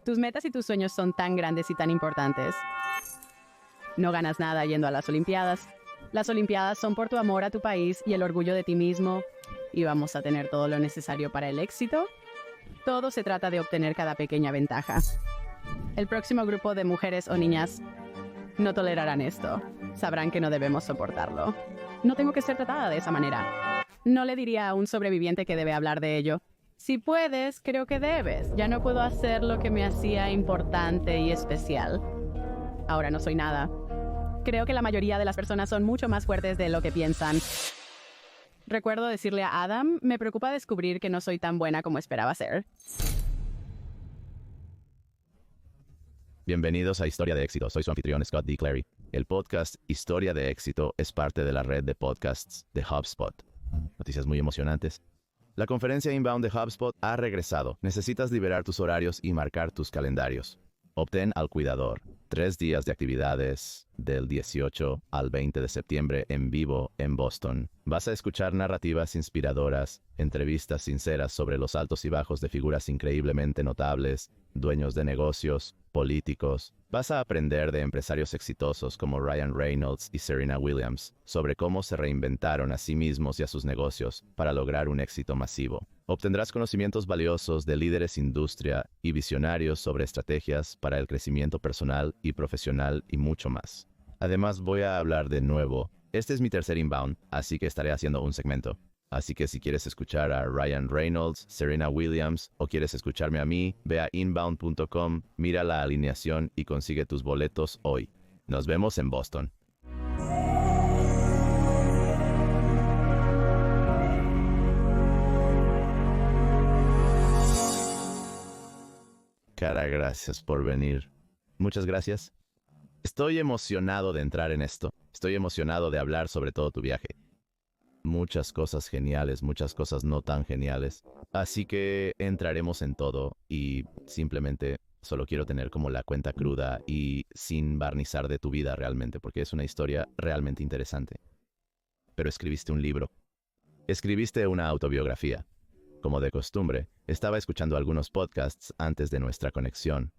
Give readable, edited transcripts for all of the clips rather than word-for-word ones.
Tus metas y tus sueños son tan grandes y tan importantes. No ganas nada yendo a las Olimpiadas. Las Olimpiadas son por tu amor a tu país y el orgullo de ti mismo. Y vamos a tener todo lo necesario para el éxito. Todo se trata de obtener cada pequeña ventaja. El próximo grupo de mujeres o niñas no tolerarán esto. Sabrán que no debemos soportarlo. No tengo que ser tratada de esa manera. No le diría a un sobreviviente que debe hablar de ello. Si puedes, creo que debes. Ya no puedo hacer lo que me hacía importante y especial. Ahora no soy nada. Creo que la mayoría de las personas son mucho más fuertes de lo que piensan. Recuerdo decirle a Adam, me preocupa descubrir que no soy tan buena como esperaba ser. Bienvenidos a Historia de Éxito. Soy su anfitrión Scott D. Clary. El podcast Historia de Éxito es parte de la red de podcasts de HubSpot. Noticias muy emocionantes. La conferencia Inbound de HubSpot ha regresado. Necesitas liberar tus horarios y marcar tus calendarios. Obtén al cuidador. 3 días de actividades del 18 al 20 de septiembre en vivo en Boston. Vas a escuchar narrativas inspiradoras, entrevistas sinceras sobre los altos y bajos de figuras increíblemente notables, dueños de negocios, políticos. Vas a aprender de empresarios exitosos como Ryan Reynolds y Serena Williams sobre cómo se reinventaron a sí mismos y a sus negocios para lograr un éxito masivo. Obtendrás conocimientos valiosos de líderes industria y visionarios sobre estrategias para el crecimiento personal y profesional y mucho más. Además, voy a hablar de nuevo. Este es mi tercer Inbound, así que estaré haciendo un segmento. Así que si quieres escuchar a Ryan Reynolds, Serena Williams o quieres escucharme a mí, ve a inbound.com, mira la alineación y consigue tus boletos hoy. Nos vemos en Boston. Cara, gracias por venir. Muchas gracias. Estoy emocionado de entrar en esto. Estoy emocionado de hablar sobre todo tu viaje. Muchas cosas geniales, muchas cosas no tan geniales. Así que entraremos en todo y simplemente solo quiero tener como la cuenta cruda y sin barnizar de tu vida realmente, porque es una historia realmente interesante. Pero escribiste un libro. Escribiste una autobiografía. Como de costumbre, estaba escuchando algunos podcasts antes de nuestra conexión.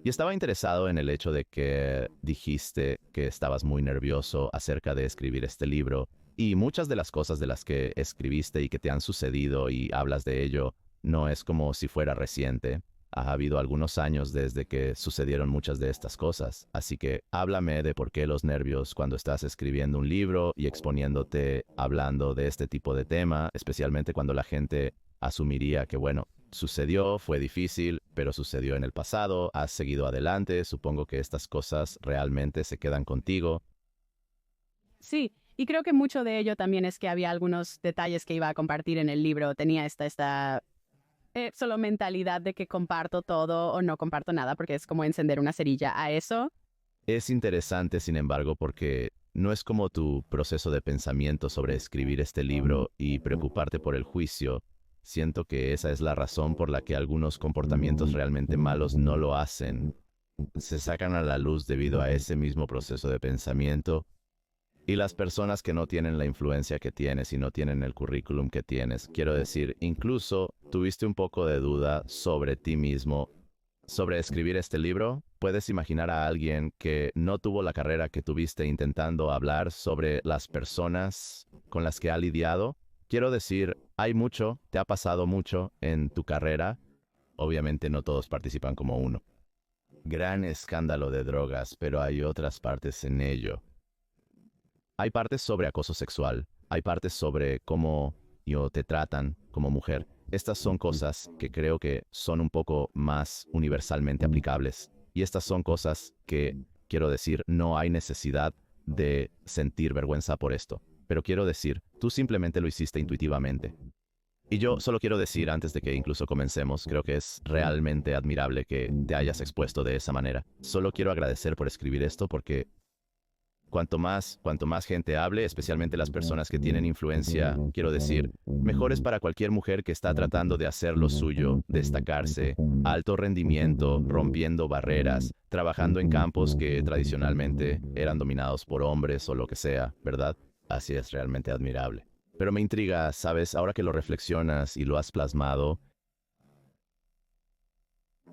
Y estaba interesado en el hecho de que dijiste que estabas muy nervioso acerca de escribir este libro. Y muchas de las cosas de las que escribiste y que te han sucedido y hablas de ello, no es como si fuera reciente. Ha habido algunos años desde que sucedieron muchas de estas cosas. Así que háblame de por qué los nervios cuando estás escribiendo un libro y exponiéndote hablando de este tipo de tema, especialmente cuando la gente asumiría que, bueno, sucedió, fue difícil, pero sucedió en el pasado, has seguido adelante, supongo que estas cosas realmente se quedan contigo. Sí, y creo que mucho de ello también es que había algunos detalles que iba a compartir en el libro. Tenía esta solo mentalidad de que comparto todo o no comparto nada, porque es como encender una cerilla a eso. Es interesante, sin embargo, porque no es como tu proceso de pensamiento sobre escribir este libro y preocuparte por el juicio. Siento que esa es la razón por la que algunos comportamientos realmente malos no lo hacen. Se sacan a la luz debido a ese mismo proceso de pensamiento. Y las personas que no tienen la influencia que tienes y no tienen el currículum que tienes, quiero decir, incluso tuviste un poco de duda sobre ti mismo, sobre escribir este libro. ¿Puedes imaginar a alguien que no tuvo la carrera que tuviste intentando hablar sobre las personas con las que ha lidiado? Quiero decir, hay mucho, te ha pasado mucho en tu carrera. Obviamente no todos participan como uno. Gran escándalo de drogas, pero hay otras partes en ello. Hay partes sobre acoso sexual, hay partes sobre cómo te tratan como mujer. Estas son cosas que creo que son un poco más universalmente aplicables. Y estas son cosas que, quiero decir, no hay necesidad de sentir vergüenza por esto. Pero quiero decir, tú simplemente lo hiciste intuitivamente. Y yo solo quiero decir, antes de que incluso comencemos, creo que es realmente admirable que te hayas expuesto de esa manera. Solo quiero agradecer por escribir esto porque cuanto más gente hable, especialmente las personas que tienen influencia, quiero decir, mejor es para cualquier mujer que está tratando de hacer lo suyo, destacarse, alto rendimiento, rompiendo barreras, trabajando en campos que tradicionalmente eran dominados por hombres o lo que sea, ¿verdad? Así es realmente admirable. Pero me intriga, ¿sabes? Ahora que lo reflexionas y lo has plasmado,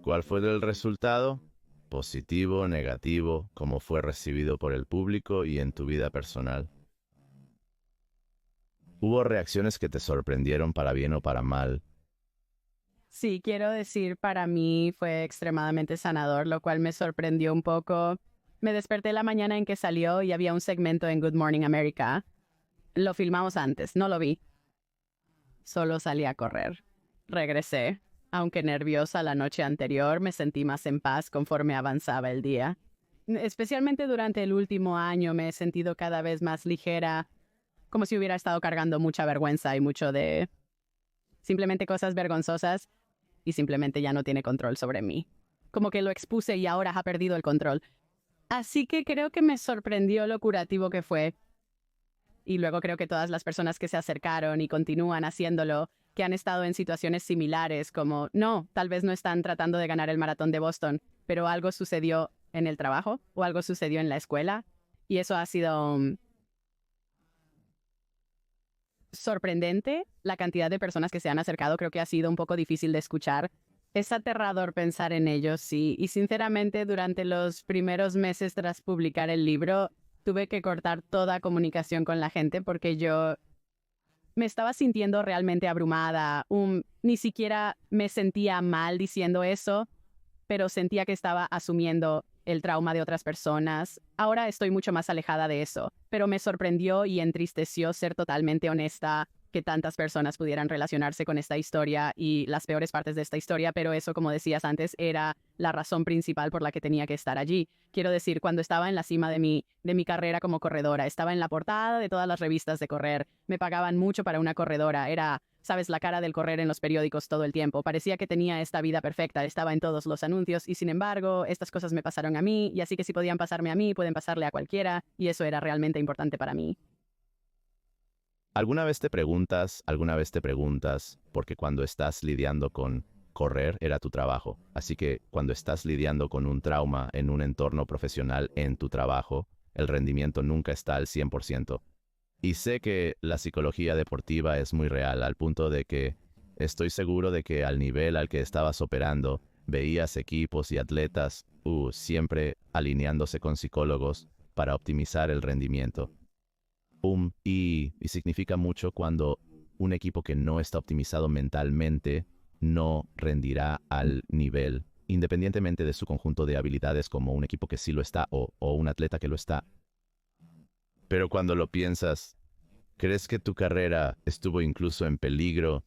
¿Cuál fue el resultado? Positivo, negativo, cómo fue recibido por el público y en tu vida personal. ¿Hubo reacciones que te sorprendieron para bien o para mal? Sí, quiero decir, para mí fue extremadamente sanador, lo cual me sorprendió un poco. Me desperté la mañana en que salió y había un segmento en Good Morning America. Lo filmamos antes, no lo vi. Solo salí a correr. Regresé. Aunque nerviosa la noche anterior, me sentí más en paz conforme avanzaba el día. Especialmente durante el último año me he sentido cada vez más ligera, como si hubiera estado cargando mucha vergüenza y mucho de simplemente cosas vergonzosas y simplemente ya no tiene control sobre mí. Como que lo expuse y ahora ha perdido el control. Así que creo que me sorprendió lo curativo que fue. Y luego creo que todas las personas que se acercaron y continúan haciéndolo, que han estado en situaciones similares, como, no, tal vez no están tratando de ganar el maratón de Boston, pero algo sucedió en el trabajo o algo sucedió en la escuela. Y eso ha sido sorprendente. La cantidad de personas que se han acercado creo que ha sido un poco difícil de escuchar. Es aterrador pensar en ellos, sí. Y sinceramente, durante los primeros meses tras publicar el libro, tuve que cortar toda comunicación con la gente porque yo me estaba sintiendo realmente abrumada. Ni siquiera me sentía mal diciendo eso, pero sentía que estaba asumiendo el trauma de otras personas. Ahora estoy mucho más alejada de eso, pero me sorprendió y entristeció ser totalmente honesta que tantas personas pudieran relacionarse con esta historia y las peores partes de esta historia, pero eso, como decías antes, era la razón principal por la que tenía que estar allí. Quiero decir, cuando estaba en la cima de mi carrera como corredora, estaba en la portada de todas las revistas de correr, me pagaban mucho para una corredora, era, sabes, la cara del correr en los periódicos todo el tiempo, parecía que tenía esta vida perfecta, estaba en todos los anuncios y sin embargo, estas cosas me pasaron a mí y así que si podían pasarme a mí, pueden pasarle a cualquiera y eso era realmente importante para mí. ¿Alguna vez te preguntas, porque cuando estás lidiando con correr era tu trabajo, así que cuando estás lidiando con un trauma en un entorno profesional en tu trabajo, el rendimiento nunca está al 100%? Y sé que la psicología deportiva es muy real, al punto de que estoy seguro de que al nivel al que estabas operando, veías equipos y atletas, siempre alineándose con psicólogos para optimizar el rendimiento. Y significa mucho cuando un equipo que no está optimizado mentalmente no rendirá al nivel, independientemente de su conjunto de habilidades como un equipo que sí lo está o un atleta que lo está. Pero cuando lo piensas, ¿crees que tu carrera estuvo incluso en peligro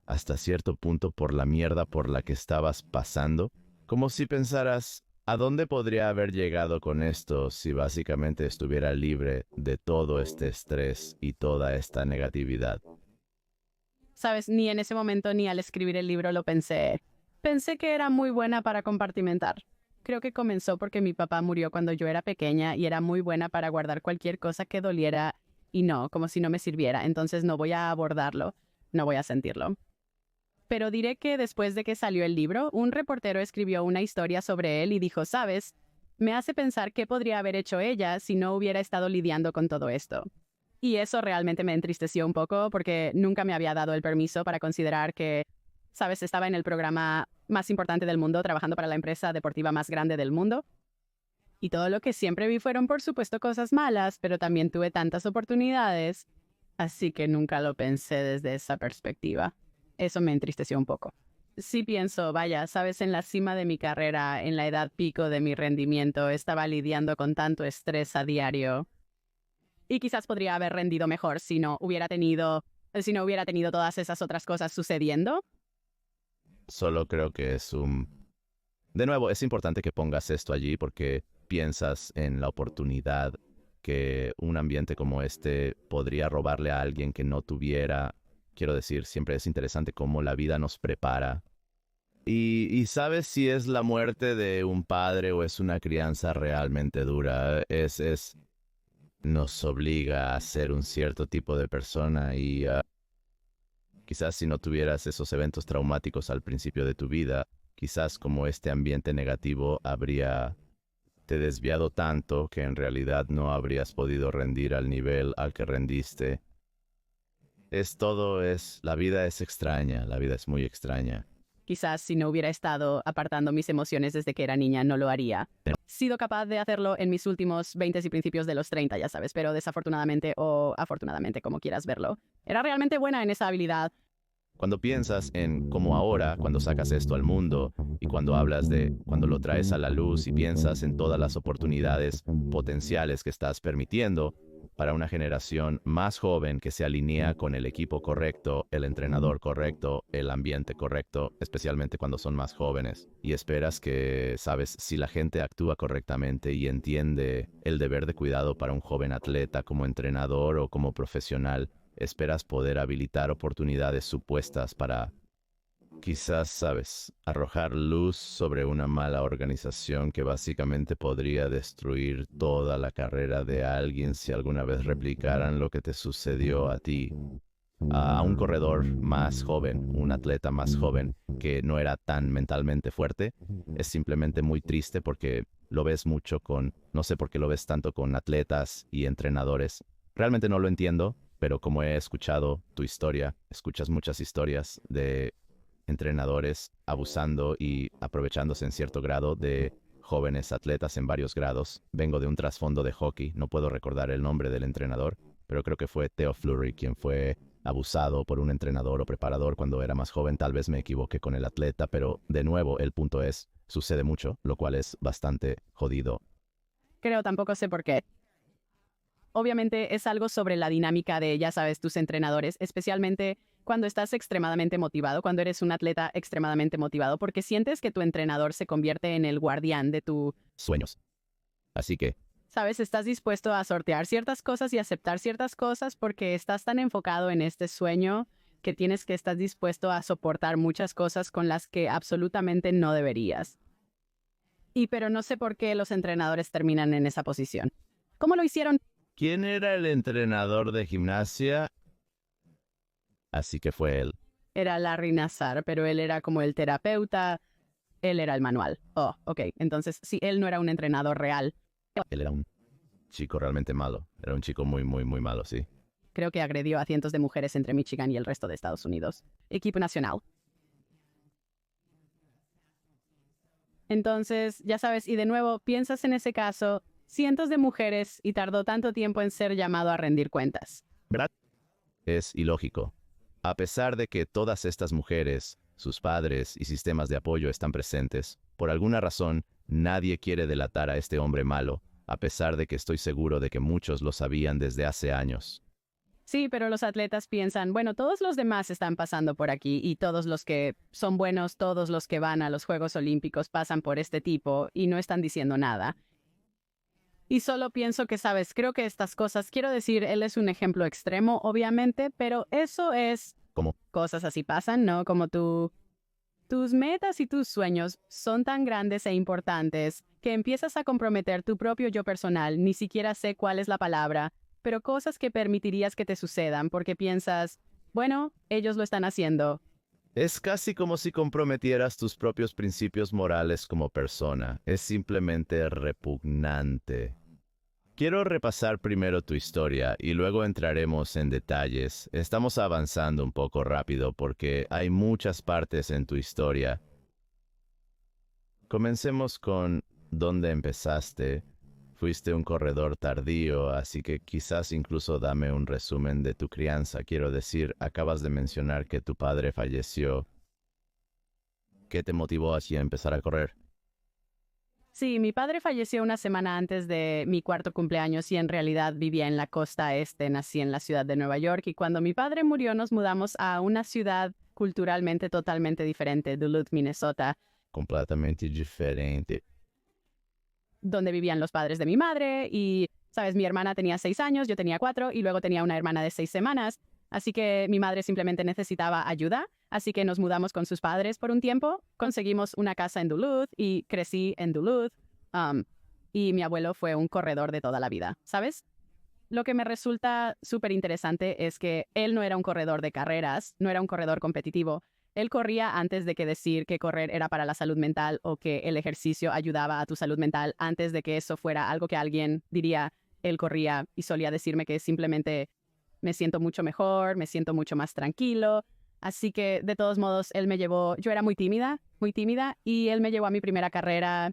hasta cierto punto por la mierda por la que estabas pasando? Como si pensaras, ¿a dónde podría haber llegado con esto si básicamente estuviera libre de todo este estrés y toda esta negatividad? Sabes, ni en ese momento ni al escribir el libro lo pensé. Pensé que era muy buena para compartimentar. Creo que comenzó porque mi papá murió cuando yo era pequeña y era muy buena para guardar cualquier cosa que doliera y no, como si no me sirviera. Entonces no voy a abordarlo, no voy a sentirlo. Pero diré que después de que salió el libro, un reportero escribió una historia sobre él y dijo, ¿sabes? Me hace pensar qué podría haber hecho ella si no hubiera estado lidiando con todo esto. Y eso realmente me entristeció un poco porque nunca me había dado el permiso para considerar que, ¿sabes? Estaba en el programa más importante del mundo, trabajando para la empresa deportiva más grande del mundo. Y todo lo que siempre vi fueron, por supuesto, cosas malas, pero también tuve tantas oportunidades, así que nunca lo pensé desde esa perspectiva. Eso me entristeció un poco. Sí pienso, vaya, sabes, en la cima de mi carrera, en la edad pico de mi rendimiento, estaba lidiando con tanto estrés a diario. Y quizás podría haber rendido mejor si no hubiera tenido todas esas otras cosas sucediendo. Solo creo que De nuevo, es importante que pongas esto allí porque piensas en la oportunidad que un ambiente como este podría robarle a alguien que no tuviera. Quiero decir, siempre es interesante cómo la vida nos prepara. Y sabes si es la muerte de un padre o es una crianza realmente dura. Nos obliga a ser un cierto tipo de persona y quizás si no tuvieras esos eventos traumáticos al principio de tu vida, quizás como este ambiente negativo habría te desviado tanto que en realidad no habrías podido rendir al nivel al que rendiste. La vida es extraña, la vida es muy extraña. Quizás si no hubiera estado apartando mis emociones desde que era niña, no lo haría. He sido capaz de hacerlo en mis últimos 20 y principios de los 30, ya sabes, pero desafortunadamente o afortunadamente, como quieras verlo, era realmente buena en esa habilidad. Cuando piensas en cómo ahora, cuando sacas esto al mundo y cuando hablas de cuando lo traes a la luz y piensas en todas las oportunidades potenciales que estás permitiendo para una generación más joven que se alinea con el equipo correcto, el entrenador correcto, el ambiente correcto, especialmente cuando son más jóvenes, y esperas que, sabes, si la gente actúa correctamente y entiende el deber de cuidado para un joven atleta como entrenador o como profesional, esperas poder habilitar oportunidades supuestas para, quizás, sabes, arrojar luz sobre una mala organización que básicamente podría destruir toda la carrera de alguien si alguna vez replicaran lo que te sucedió a ti. A un corredor más joven, un atleta más joven que no era tan mentalmente fuerte, es simplemente muy triste porque lo ves mucho con, no sé por qué lo ves tanto con atletas y entrenadores. Realmente no lo entiendo, pero como he escuchado tu historia, escuchas muchas historias de entrenadores abusando y aprovechándose en cierto grado de jóvenes atletas en varios grados. Vengo de un trasfondo de hockey, no puedo recordar el nombre del entrenador, pero creo que fue Theo Fleury quien fue abusado por un entrenador o preparador cuando era más joven. Tal vez me equivoqué con el atleta, pero de nuevo el punto es, sucede mucho, lo cual es bastante jodido. Creo tampoco sé por qué. Obviamente es algo sobre la dinámica de, ya sabes, tus entrenadores, especialmente cuando estás extremadamente motivado, cuando eres un atleta extremadamente motivado, porque sientes que tu entrenador se convierte en el guardián de tu Sueños. Así que, sabes, estás dispuesto a sortear ciertas cosas y aceptar ciertas cosas porque estás tan enfocado en este sueño que tienes que estar dispuesto a soportar muchas cosas con las que absolutamente no deberías. Pero no sé por qué los entrenadores terminan en esa posición. ¿Cómo lo hicieron? ¿quién era el entrenador de gimnasia? Así que fue él. Era Larry Nassar, pero él era como el terapeuta, él era el manual. Oh, ok. Entonces, sí, él no era un entrenador real. Él era un chico realmente malo. Era un chico muy, muy, muy malo, sí. Creo que agredió a cientos de mujeres entre Michigan y el resto de Estados Unidos. Equipo nacional. Entonces, ya sabes, y de nuevo, piensas en ese caso, cientos de mujeres y tardó tanto tiempo en ser llamado a rendir cuentas. ¿Verdad? Es ilógico. A pesar de que todas estas mujeres, sus padres y sistemas de apoyo están presentes, por alguna razón nadie quiere delatar a este hombre malo, a pesar de que estoy seguro de que muchos lo sabían desde hace años. Sí, pero los atletas piensan, bueno, todos los demás están pasando por aquí y todos los que son buenos, todos los que van a los Juegos Olímpicos pasan por este tipo y no están diciendo nada. Y solo pienso que, sabes, creo que estas cosas, quiero decir, él es un ejemplo extremo, obviamente, pero eso es... ¿Cómo? Cosas así pasan, ¿no? Como tus metas y tus sueños son tan grandes e importantes que empiezas a comprometer tu propio yo personal, ni siquiera sé cuál es la palabra, pero cosas que permitirías que te sucedan porque piensas, bueno, ellos lo están haciendo. Es casi como si comprometieras tus propios principios morales como persona. Es simplemente repugnante. Quiero repasar primero tu historia y luego entraremos en detalles. Estamos avanzando un poco rápido porque hay muchas partes en tu historia. Comencemos con dónde empezaste. Fuiste un corredor tardío, así que quizás incluso dame un resumen de tu crianza. Quiero decir, acabas de mencionar que tu padre falleció. ¿Qué te motivó así a empezar a correr? Sí, mi padre falleció una semana antes de mi cuarto cumpleaños y en realidad vivía en la costa este, nací en la ciudad de Nueva York y cuando mi padre murió nos mudamos a una ciudad culturalmente totalmente diferente, Duluth, Minnesota, Completamente diferente. donde vivían los padres de mi madre y, sabes, mi hermana tenía 6 años, yo tenía 4 y luego tenía una hermana de 6 semanas. Así que mi madre simplemente necesitaba ayuda, así que nos mudamos con sus padres por un tiempo. Conseguimos una casa en Duluth y crecí en Duluth. Y mi abuelo fue un corredor de toda la vida, ¿sabes? Lo que me resulta súper interesante es que él no era un corredor de carreras, no era un corredor competitivo. Él corría antes de que decir que correr era para la salud mental o que el ejercicio ayudaba a tu salud mental, antes de que eso fuera algo que alguien diría, él corría y solía decirme que simplemente me siento mucho mejor, me siento mucho más tranquilo. Así que, de todos modos, él me llevó, yo era muy tímida, y él me llevó a mi primera carrera.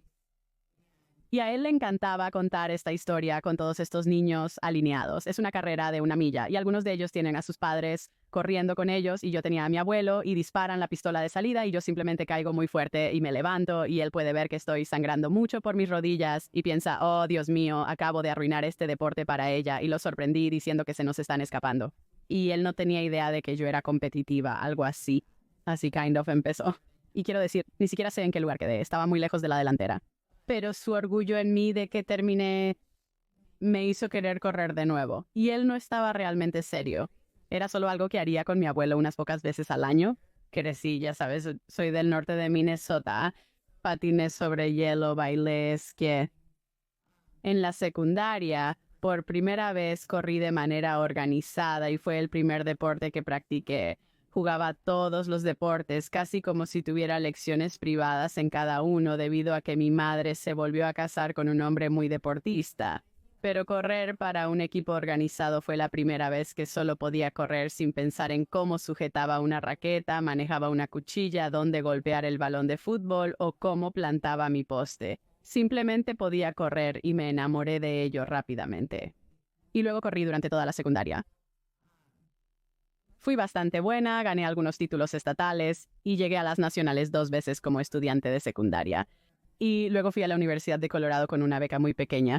Y a él le encantaba contar esta historia con todos estos niños alineados. Es una carrera de 1 milla y algunos de ellos tienen a sus padres corriendo con ellos y yo tenía a mi abuelo y disparan la pistola de salida y yo simplemente caigo muy fuerte y me levanto y él puede ver que estoy sangrando mucho por mis rodillas y piensa, oh Dios mío, acabo de arruinar este deporte para ella y lo sorprendí diciendo que se nos están escapando. Y él no tenía idea de que yo era competitiva, algo así. Así kind of empezó. Y quiero decir, ni siquiera sé en qué lugar quedé, estaba muy lejos de la delantera. Pero su orgullo en mí de que terminé me hizo querer correr de nuevo. Y él no estaba realmente serio. Era solo algo que haría con mi abuelo unas pocas veces al año. Crecí, ya sabes, soy del norte de Minnesota. Patiné sobre hielo, bailé, esquié. En la secundaria, por primera vez corrí de manera organizada y fue el primer deporte que practiqué. Jugaba todos los deportes, casi como si tuviera lecciones privadas en cada uno debido a que mi madre se volvió a casar con un hombre muy deportista. Pero correr para un equipo organizado fue la primera vez que solo podía correr sin pensar en cómo sujetaba una raqueta, manejaba una cuchilla, dónde golpear el balón de fútbol o cómo plantaba mi poste. Simplemente podía correr y me enamoré de ello rápidamente. Y luego corrí durante toda la secundaria. Fui bastante buena, gané algunos títulos estatales y llegué a las nacionales 2 veces como estudiante de secundaria. Y luego fui a la Universidad de Colorado con una beca muy pequeña.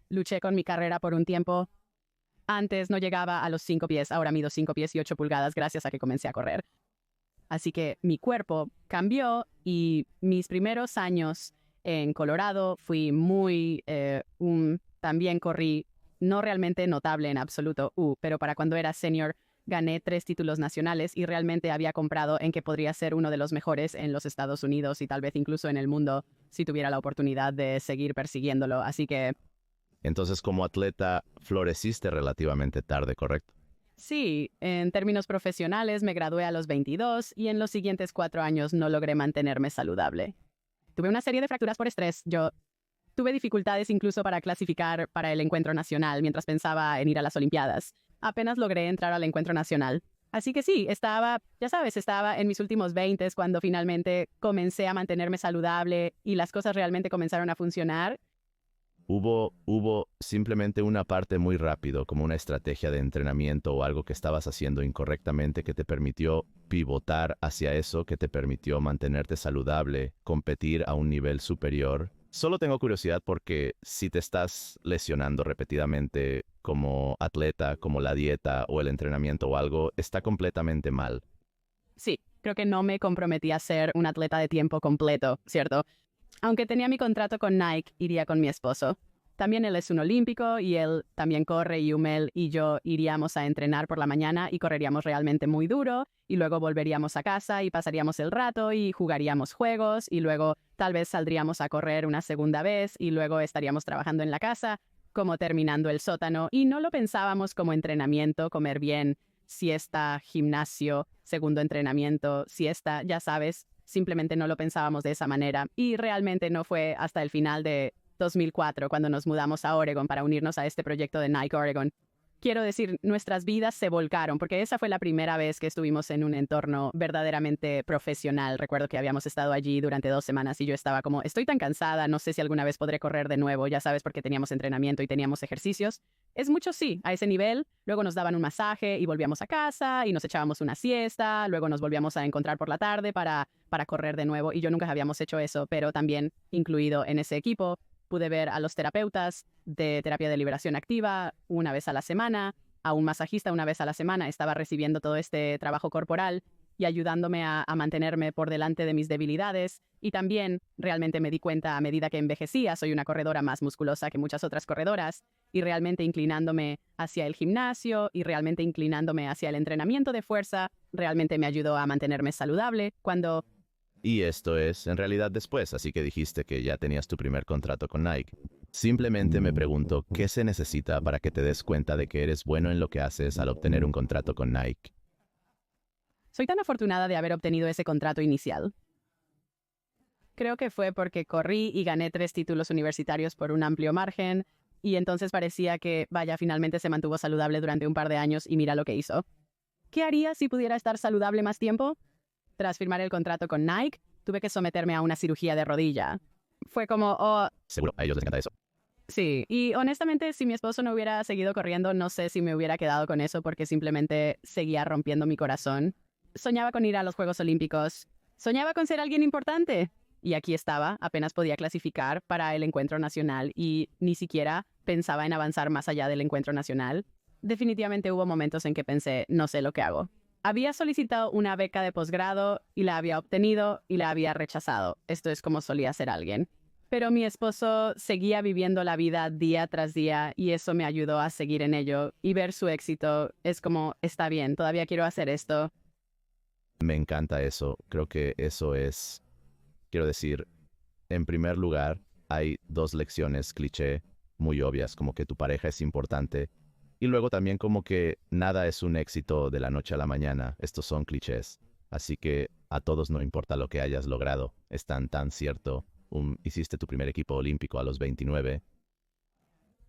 Luché con mi carrera por un tiempo. Antes no llegaba a los 5 pies, ahora mido 5 pies y 8 pulgadas gracias a que comencé a correr. Así que mi cuerpo cambió y mis primeros años en Colorado fui también corrí, no realmente notable en absoluto, pero para cuando era senior gané 3 títulos nacionales y realmente había comprado en que podría ser uno de los mejores en los Estados Unidos y tal vez incluso en el mundo si tuviera la oportunidad de seguir persiguiéndolo. Así que Entonces, como atleta, floreciste relativamente tarde, ¿correcto? sí, en términos profesionales me gradué a los 22 y en los siguientes 4 años no logré mantenerme saludable. Tuve una serie de fracturas por estrés. Yo tuve dificultades incluso para clasificar para el encuentro nacional mientras pensaba en ir a las Olimpiadas. Apenas logré entrar al encuentro nacional. Así que sí, estaba en mis últimos 20 cuando finalmente comencé a mantenerme saludable y las cosas realmente comenzaron a funcionar. Hubo simplemente una parte muy rápido, como una estrategia de entrenamiento o algo que estabas haciendo incorrectamente que te permitió pivotar hacia eso, que te permitió mantenerte saludable, competir a un nivel superior. Solo tengo curiosidad porque si te estás lesionando repetidamente como atleta, como la dieta o el entrenamiento o algo, está completamente mal. Sí, creo que no me comprometí a ser un atleta de tiempo completo, ¿cierto? Aunque tenía mi contrato con Nike, iría con mi esposo. También él es un olímpico y él también corre y Umel y yo iríamos a entrenar por la mañana y correríamos realmente muy duro y luego volveríamos a casa y pasaríamos el rato y jugaríamos juegos y luego tal vez saldríamos a correr una segunda vez y luego estaríamos trabajando en la casa, como terminando el sótano y no lo pensábamos como entrenamiento, comer bien, siesta, gimnasio, segundo entrenamiento, siesta, ya sabes. Simplemente no lo pensábamos de esa manera y realmente no fue hasta el final de 2004 cuando nos mudamos a Oregon para unirnos a este proyecto de Nike Oregon. Quiero decir, nuestras vidas se volcaron porque esa fue la primera vez que estuvimos en un entorno verdaderamente profesional. Recuerdo que habíamos estado allí durante 2 semanas y yo estaba como, estoy tan cansada, no sé si alguna vez podré correr de nuevo, ya sabes, porque teníamos entrenamiento y teníamos ejercicios. Es mucho, sí, a ese nivel. Luego nos daban un masaje y volvíamos a casa y nos echábamos una siesta. Luego nos volvíamos a encontrar por la tarde para correr de nuevo y yo nunca habíamos hecho eso, pero también incluido en ese equipo pude ver a los terapeutas de terapia de liberación activa una vez a la semana, a un masajista una vez a la semana. Estaba recibiendo todo este trabajo corporal y ayudándome a mantenerme por delante de mis debilidades. Y también realmente me di cuenta a medida que envejecía, soy una corredora más musculosa que muchas otras corredoras, y realmente inclinándome hacia el gimnasio y realmente inclinándome hacia el entrenamiento de fuerza, realmente me ayudó a mantenerme saludable cuando... Y esto es, en realidad, después, así que dijiste que ya tenías tu primer contrato con Nike. Simplemente me pregunto, ¿qué se necesita para que te des cuenta de que eres bueno en lo que haces al obtener un contrato con Nike? Soy tan afortunada de haber obtenido ese contrato inicial. Creo que fue porque corrí y gané 3 títulos universitarios por un amplio margen, y entonces parecía que, vaya, finalmente se mantuvo saludable durante un par de años y mira lo que hizo. ¿Qué haría si pudiera estar saludable más tiempo? Tras firmar el contrato con Nike, tuve que someterme a una cirugía de rodilla. Fue como, oh, Seguro, a ellos les encanta eso. sí. Y honestamente, si mi esposo no hubiera seguido corriendo, no sé si me hubiera quedado con eso porque simplemente seguía rompiendo mi corazón. Soñaba con ir a los Juegos Olímpicos. Soñaba con ser alguien importante. Y aquí estaba, apenas podía clasificar para el encuentro nacional y ni siquiera pensaba en avanzar más allá del encuentro nacional. Definitivamente hubo momentos en que pensé, no sé lo que hago. Había solicitado una beca de posgrado y la había obtenido y la había rechazado. Esto es como solía ser alguien. Pero mi esposo seguía viviendo la vida día tras día y eso me ayudó a seguir en ello y ver su éxito. Es como, está bien, todavía quiero hacer esto. Me encanta eso. Creo que eso es, quiero decir, en primer lugar, hay dos lecciones cliché muy obvias, como que tu pareja es importante. Y luego también como que nada es un éxito de la noche a la mañana. Estos son clichés. Así que a todos no importa lo que hayas logrado. Es tan cierto. Hiciste tu primer equipo olímpico a los 29.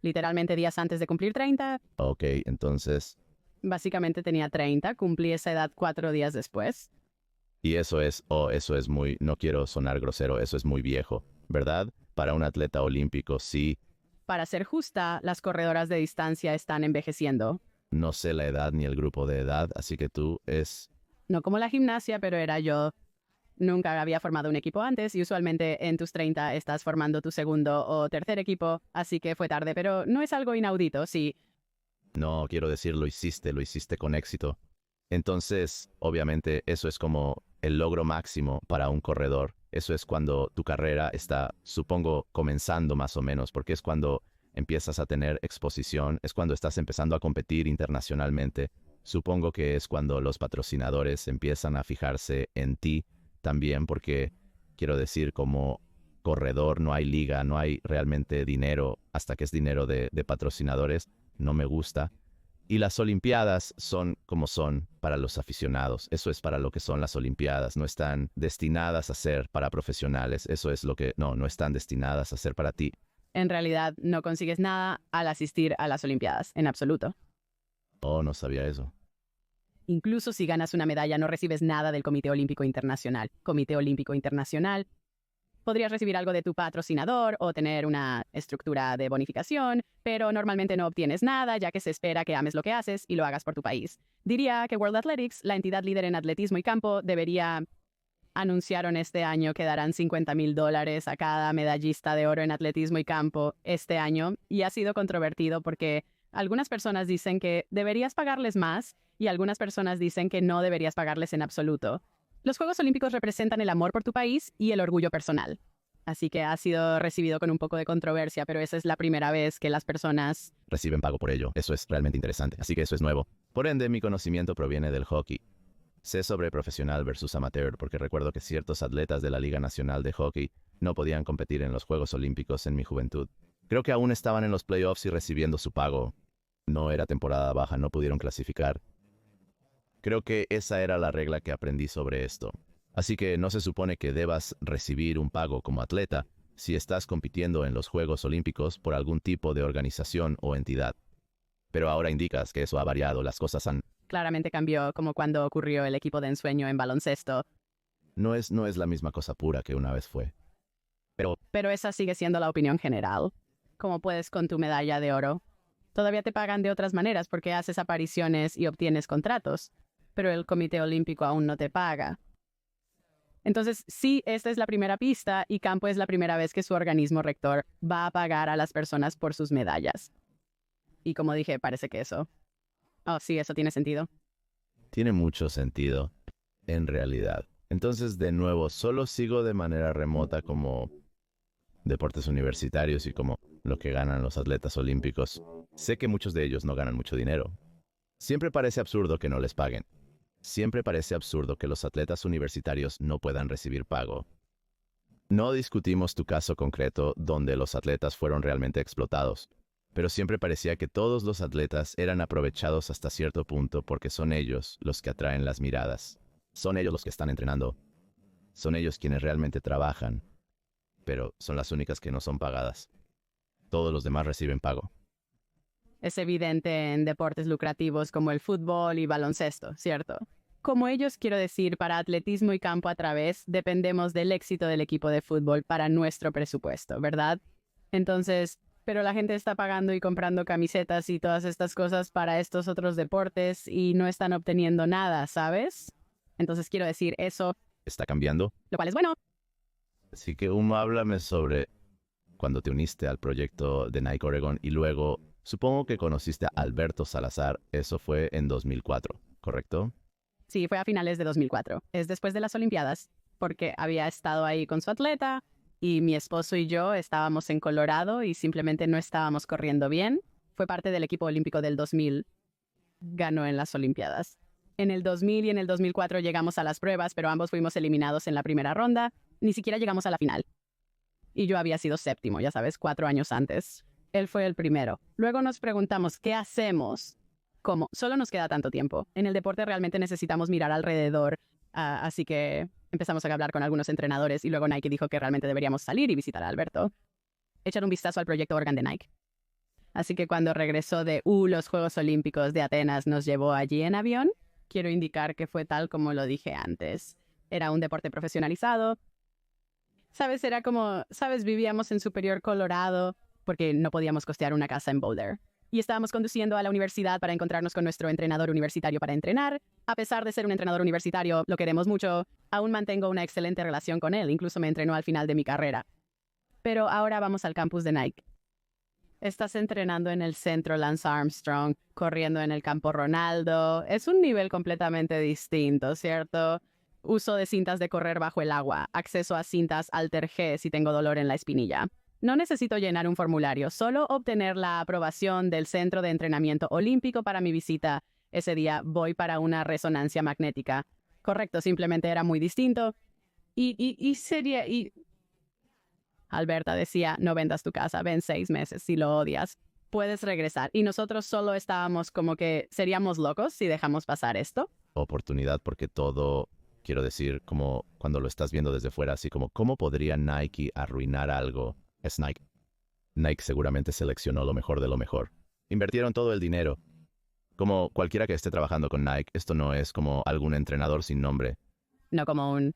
Literalmente días antes de cumplir 30, Ok, entonces, básicamente tenía 30, cumplí esa edad 4 días después. y eso es muy, no quiero sonar grosero, eso es muy viejo, ¿verdad? Para un atleta olímpico, sí. Para ser justa, las corredoras de distancia están envejeciendo. No sé la edad ni el grupo de edad, así que tú es... No como la gimnasia, pero era yo. Nunca había formado un equipo antes y usualmente en tus 30 estás formando tu segundo o tercer equipo, así que fue tarde, pero no es algo inaudito, sí. No, quiero decir, lo hiciste con éxito. Entonces, obviamente, eso es como el logro máximo para un corredor. Eso es cuando tu carrera está, supongo, comenzando más o menos, porque es cuando empiezas a tener exposición, es cuando estás empezando a competir internacionalmente. Supongo que es cuando los patrocinadores empiezan a fijarse en ti también, porque quiero decir, como corredor no hay liga, no hay realmente dinero, hasta que es dinero de patrocinadores, no me gusta. Y las Olimpiadas son como son para los aficionados. Eso es para lo que son las Olimpiadas. No están destinadas a ser para profesionales. Eso es lo que... No están destinadas a ser para ti. En realidad no consigues nada al asistir a las Olimpiadas, en absoluto. Oh, no sabía eso. Incluso si ganas una medalla no recibes nada del Comité Olímpico Internacional. Comité Olímpico Internacional. Podrías recibir algo de tu patrocinador o tener una estructura de bonificación, pero normalmente no obtienes nada ya que se espera que ames lo que haces y lo hagas por tu país. Diría que World Athletics, la entidad líder en atletismo y campo, anunciaron este año que darán $50,000 a cada medallista de oro en atletismo y campo este año y ha sido controvertido porque algunas personas dicen que deberías pagarles más y algunas personas dicen que no deberías pagarles en absoluto. Los Juegos Olímpicos representan el amor por tu país y el orgullo personal. Así que ha sido recibido con un poco de controversia, pero esa es la primera vez que las personas Reciben pago por ello. Eso es realmente interesante. Así que eso es nuevo. Por ende, mi conocimiento proviene del hockey. Sé sobre profesional versus amateur porque recuerdo que ciertos atletas de la Liga Nacional de Hockey no podían competir en los Juegos Olímpicos en mi juventud. Creo que aún estaban en los playoffs y recibiendo su pago. No era temporada baja, no pudieron clasificar. Creo que esa era la regla que aprendí sobre esto. Así que no se supone que debas recibir un pago como atleta si estás compitiendo en los Juegos Olímpicos por algún tipo de organización o entidad. Pero ahora indicas que eso ha variado, las cosas han... claramente cambió, como cuando ocurrió el equipo de ensueño en baloncesto. No es la misma cosa pura que una vez fue. Pero esa sigue siendo la opinión general. ¿Cómo puedes con tu medalla de oro? Todavía te pagan de otras maneras porque haces apariciones y obtienes contratos, pero el Comité Olímpico aún no te paga. Entonces, sí, esta es la primera pista y campo es la primera vez que su organismo rector va a pagar a las personas por sus medallas. Y como dije, parece que eso... Oh, sí, eso tiene sentido. Tiene mucho sentido, en realidad. Entonces, de nuevo, solo sigo de manera remota como deportes universitarios y como lo que ganan los atletas olímpicos. Sé que muchos de ellos no ganan mucho dinero. Siempre parece absurdo que no les paguen. Siempre parece absurdo que los atletas universitarios no puedan recibir pago. No discutimos tu caso concreto donde los atletas fueron realmente explotados, pero siempre parecía que todos los atletas eran aprovechados hasta cierto punto porque son ellos los que atraen las miradas. Son ellos los que están entrenando. Son ellos quienes realmente trabajan, pero son las únicas que no son pagadas. Todos los demás reciben pago. Es evidente en deportes lucrativos como el fútbol y baloncesto, ¿cierto? Como ellos, quiero decir, para atletismo y campo a través, dependemos del éxito del equipo de fútbol para nuestro presupuesto, ¿verdad? Entonces, pero la gente está pagando y comprando camisetas y todas estas cosas para estos otros deportes y no están obteniendo nada, ¿sabes? Entonces quiero decir eso, ¿Está cambiando? lo cual es bueno. Así que háblame sobre cuando te uniste al proyecto de Nike Oregon y luego supongo que conociste a Alberto Salazar. Eso fue en 2004, ¿correcto? Sí, fue a finales de 2004. Es después de las Olimpiadas, porque había estado ahí con su atleta y mi esposo y yo estábamos en Colorado y simplemente no estábamos corriendo bien. Fue parte del equipo olímpico del 2000. Ganó en las Olimpiadas. En el 2000 y en el 2004 llegamos a las pruebas, pero ambos fuimos eliminados en la primera ronda. Ni siquiera llegamos a la final. Y yo había sido séptimo, ya sabes, 4 años antes. Él fue el primero. Luego nos preguntamos, ¿qué hacemos? ¿Cómo? Solo nos queda tanto tiempo. En el deporte realmente necesitamos mirar alrededor. Así que empezamos a hablar con algunos entrenadores y luego Nike dijo que realmente deberíamos salir y visitar a Alberto. Echar un vistazo al proyecto Oregon de Nike. Así que cuando regresó de los Juegos Olímpicos de Atenas nos llevó allí en avión. Quiero indicar que fue tal como lo dije antes. Era un deporte profesionalizado. ¿Sabes? Era como, ¿sabes? Vivíamos en Superior, Colorado, porque no podíamos costear una casa en Boulder. Y estábamos conduciendo a la universidad para encontrarnos con nuestro entrenador universitario para entrenar. A pesar de ser un entrenador universitario, lo queremos mucho. Aún mantengo una excelente relación con él. Incluso me entrenó al final de mi carrera. Pero ahora vamos al campus de Nike. Estás entrenando en el centro Lance Armstrong, corriendo en el campo Ronaldo. Es un nivel completamente distinto, ¿cierto? Uso de cintas de correr bajo el agua, acceso a cintas Alter G si tengo dolor en la espinilla. No necesito llenar un formulario, solo obtener la aprobación del Centro de Entrenamiento Olímpico para mi visita. Ese día voy para una resonancia magnética. Correcto, simplemente era muy distinto. Alberta decía, no vendas tu casa, ven 6 meses si lo odias. Puedes regresar. Y nosotros solo estábamos como que seríamos locos si dejamos pasar esto. Oportunidad porque todo, quiero decir, como cuando lo estás viendo desde fuera, así como, ¿cómo podría Nike arruinar algo? Es Nike. Nike seguramente seleccionó lo mejor de lo mejor. Invirtieron todo el dinero. Como cualquiera que esté trabajando con Nike, esto no es como algún entrenador sin nombre. No como un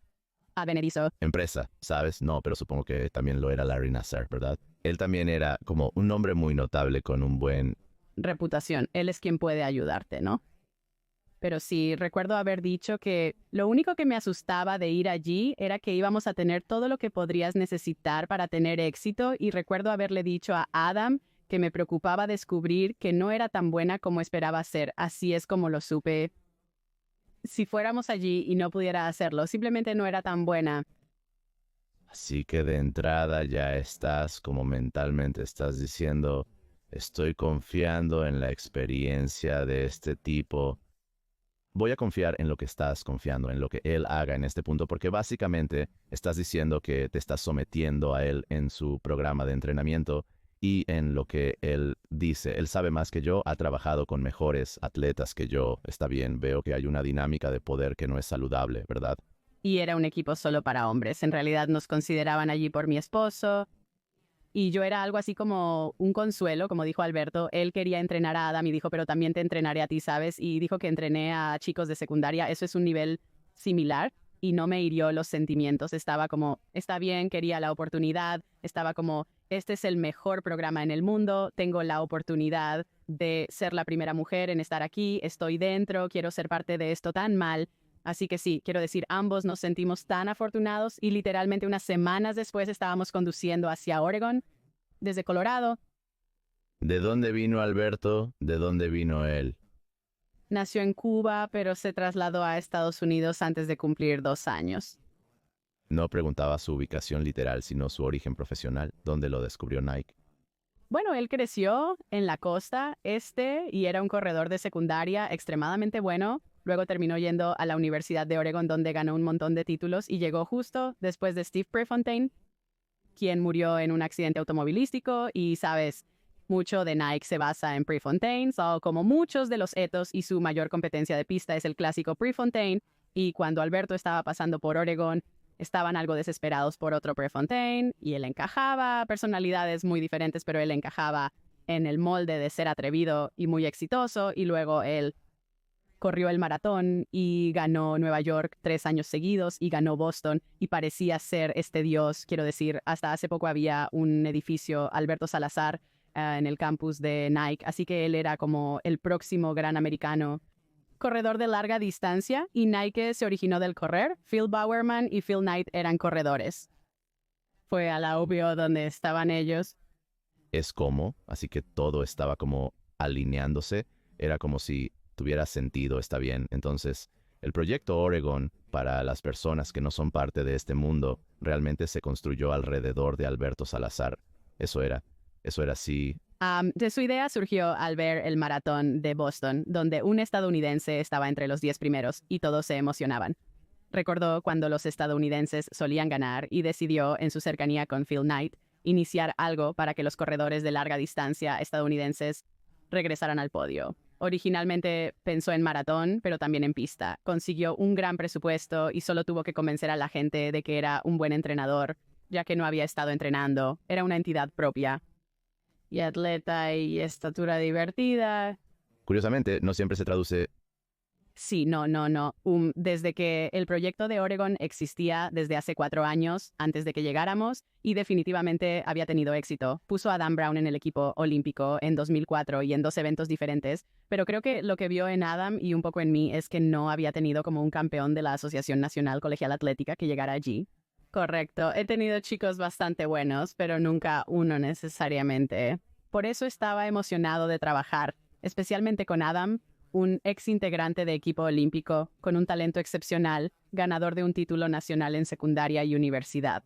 advenedizo. Empresa, ¿sabes? No, pero supongo que también lo era Larry Nassar, ¿verdad? Él también era como un hombre muy notable con un buen... reputación. Él es quien puede ayudarte, ¿no? Pero sí, recuerdo haber dicho que lo único que me asustaba de ir allí era que íbamos a tener todo lo que podrías necesitar para tener éxito y recuerdo haberle dicho a Adam que me preocupaba descubrir que no era tan buena como esperaba ser. Así es como lo supe. Si fuéramos allí y no pudiera hacerlo, simplemente no era tan buena. Así que de entrada ya estás como mentalmente estás diciendo, estoy confiando en la experiencia de este tipo. Voy a confiar en lo que estás confiando, en lo que él haga en este punto, porque básicamente estás diciendo que te estás sometiendo a él en su programa de entrenamiento y en lo que él dice. Él sabe más que yo, ha trabajado con mejores atletas que yo. Está bien, veo que hay una dinámica de poder que no es saludable, ¿verdad? Y era un equipo solo para hombres. En realidad nos consideraban allí por mi esposo. Y yo era algo así como un consuelo, como dijo Alberto. Él quería entrenar a Adam y dijo, pero también te entrenaré a ti, ¿sabes? Y dijo que entrené a chicos de secundaria. Eso es un nivel similar y no me hirió los sentimientos. Estaba como, está bien, quería la oportunidad. Estaba como, este es el mejor programa en el mundo. Tengo la oportunidad de ser la primera mujer en estar aquí. Estoy dentro, quiero ser parte de esto tan mal. Así que sí, quiero decir, ambos nos sentimos tan afortunados y literalmente unas semanas después estábamos conduciendo hacia Oregon, desde Colorado. ¿De dónde vino Alberto? ¿De dónde vino él? Nació en Cuba, pero se trasladó a Estados Unidos antes de cumplir 2 años. No preguntaba su ubicación literal, sino su origen profesional, donde lo descubrió Nike. Bueno, él creció en la costa este y era un corredor de secundaria extremadamente bueno. Luego terminó yendo a la Universidad de Oregon, donde ganó un montón de títulos y llegó justo después de Steve Prefontaine, quien murió en un accidente automovilístico. Y, sabes, mucho de Nike se basa en Prefontaine, como muchos de los ethos y su mayor competencia de pista es el clásico Prefontaine. Y cuando Alberto estaba pasando por Oregon, estaban algo desesperados por otro Prefontaine y él encajaba, personalidades muy diferentes, pero él encajaba. en el molde de ser atrevido y muy exitoso, y luego él corrió el maratón y ganó Nueva York 3 años seguidos y ganó Boston y parecía ser este dios. Quiero decir, hasta hace poco había un edificio Alberto Salazar en el campus de Nike, así que él era como el próximo gran americano corredor de larga distancia y Nike se originó del correr. Phil Bowerman y Phil Knight eran corredores. Fue a la UPO donde estaban ellos. Es como, así que todo estaba como alineándose, era como si tuviera sentido, está bien. Entonces, el proyecto Oregon, para las personas que no son parte de este mundo, realmente se construyó alrededor de Alberto Salazar. Eso era así. De su idea surgió al ver el maratón de Boston, donde un estadounidense estaba entre los 10 primeros y todos se emocionaban. Recordó cuando los estadounidenses solían ganar y decidió, en su cercanía con Phil Knight, iniciar algo para que los corredores de larga distancia estadounidenses regresaran al podio. Originalmente pensó en maratón, pero también en pista. Consiguió un gran presupuesto y solo tuvo que convencer a la gente de que era un buen entrenador, ya que no había estado entrenando. Era una entidad propia. Y atleta y estatura divertida. Curiosamente, no siempre se traduce. Sí, no. Desde que el proyecto de Oregon existía desde hace 4 años, antes de que llegáramos, y definitivamente había tenido éxito. Puso a Dan Brown en el equipo olímpico en 2004 y en 2 eventos diferentes, pero creo que lo que vio en Adam y un poco en mí es que no había tenido como un campeón de la Asociación Nacional Colegial Atlética que llegara allí. Correcto, he tenido chicos bastante buenos, pero nunca uno necesariamente. Por eso estaba emocionado de trabajar, especialmente con Adam, un ex integrante de equipo olímpico, con un talento excepcional, ganador de un título nacional en secundaria y universidad.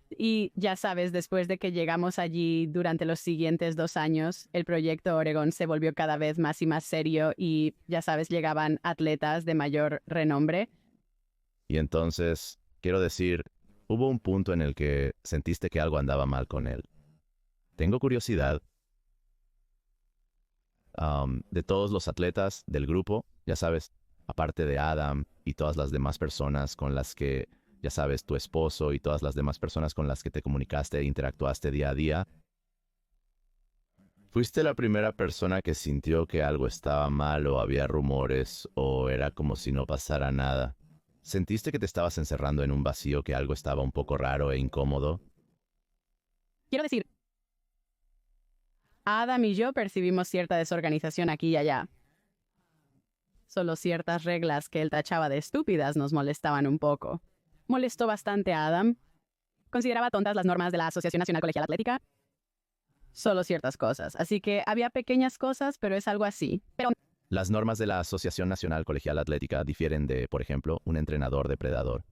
Y ya sabes, después de que llegamos allí durante los siguientes 2 años, el proyecto Oregon se volvió cada vez más y más serio y, ya sabes, llegaban atletas de mayor renombre. Y entonces, quiero decir, hubo un punto en el que sentiste que algo andaba mal con él. Tengo curiosidad. De todos los atletas del grupo, ya sabes, aparte de Adam y todas las demás personas con las que, ya sabes, tu esposo y todas las demás personas con las que te comunicaste e interactuaste día a día, ¿fuiste la primera persona que sintió que algo estaba mal o había rumores o era como si no pasara nada? ¿Sentiste que te estabas encerrando en un vacío, que algo estaba un poco raro e incómodo? Quiero decir, Adam y yo percibimos cierta desorganización aquí y allá. Solo ciertas reglas que él tachaba de estúpidas nos molestaban un poco. Molestó bastante a Adam. Consideraba tontas las normas de la Asociación Nacional Colegial Atlética. Solo ciertas cosas. Así que había pequeñas cosas, pero es algo así. Pero Las normas de la Asociación Nacional Colegial Atlética difieren de, por ejemplo, un entrenador depredador.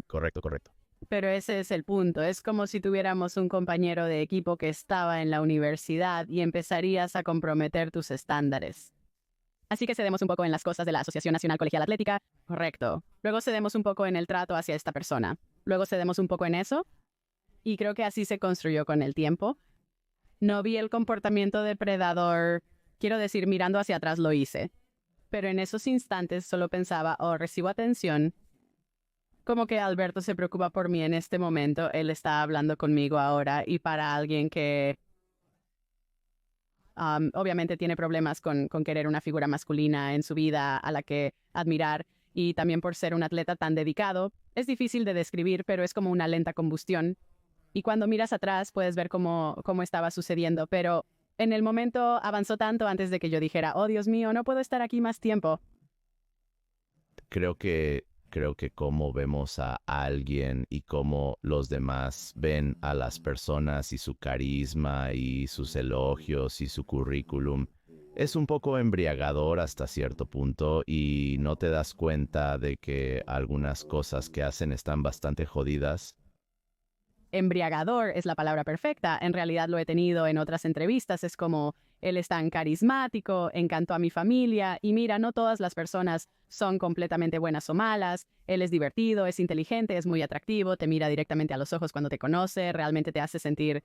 correcto. Correcto. Pero ese es el punto. Es como si tuviéramos un compañero de equipo que estaba en la universidad y empezarías a comprometer tus estándares. Así que cedemos un poco en las cosas de la Asociación Nacional Colegial Atlética. Correcto. Luego cedemos un poco en el trato hacia esta persona. Luego cedemos un poco en eso. Y creo que así se construyó con el tiempo. No vi el comportamiento depredador. Quiero decir, mirando hacia atrás lo hice. Pero en esos instantes solo pensaba, oh, recibo atención. Como que Alberto se preocupa por mí en este momento. Él está hablando conmigo ahora y para alguien que obviamente tiene problemas con querer una figura masculina en su vida a la que admirar y también por ser un atleta tan dedicado, es difícil de describir, pero es como una lenta combustión. Y cuando miras atrás puedes ver cómo estaba sucediendo, pero en el momento avanzó tanto antes de que yo dijera, oh Dios mío, no puedo estar aquí más tiempo. Creo que cómo vemos a alguien y cómo los demás ven a las personas y su carisma y sus elogios y su currículum es un poco embriagador hasta cierto punto y no te das cuenta de que algunas cosas que hacen están bastante jodidas. Embriagador es la palabra perfecta. En realidad lo he tenido en otras entrevistas. Es como, él es tan carismático, encantó a mi familia y mira, no todas las personas son completamente buenas o malas. Él es divertido, es inteligente, es muy atractivo, te mira directamente a los ojos cuando te conoce, realmente te hace sentir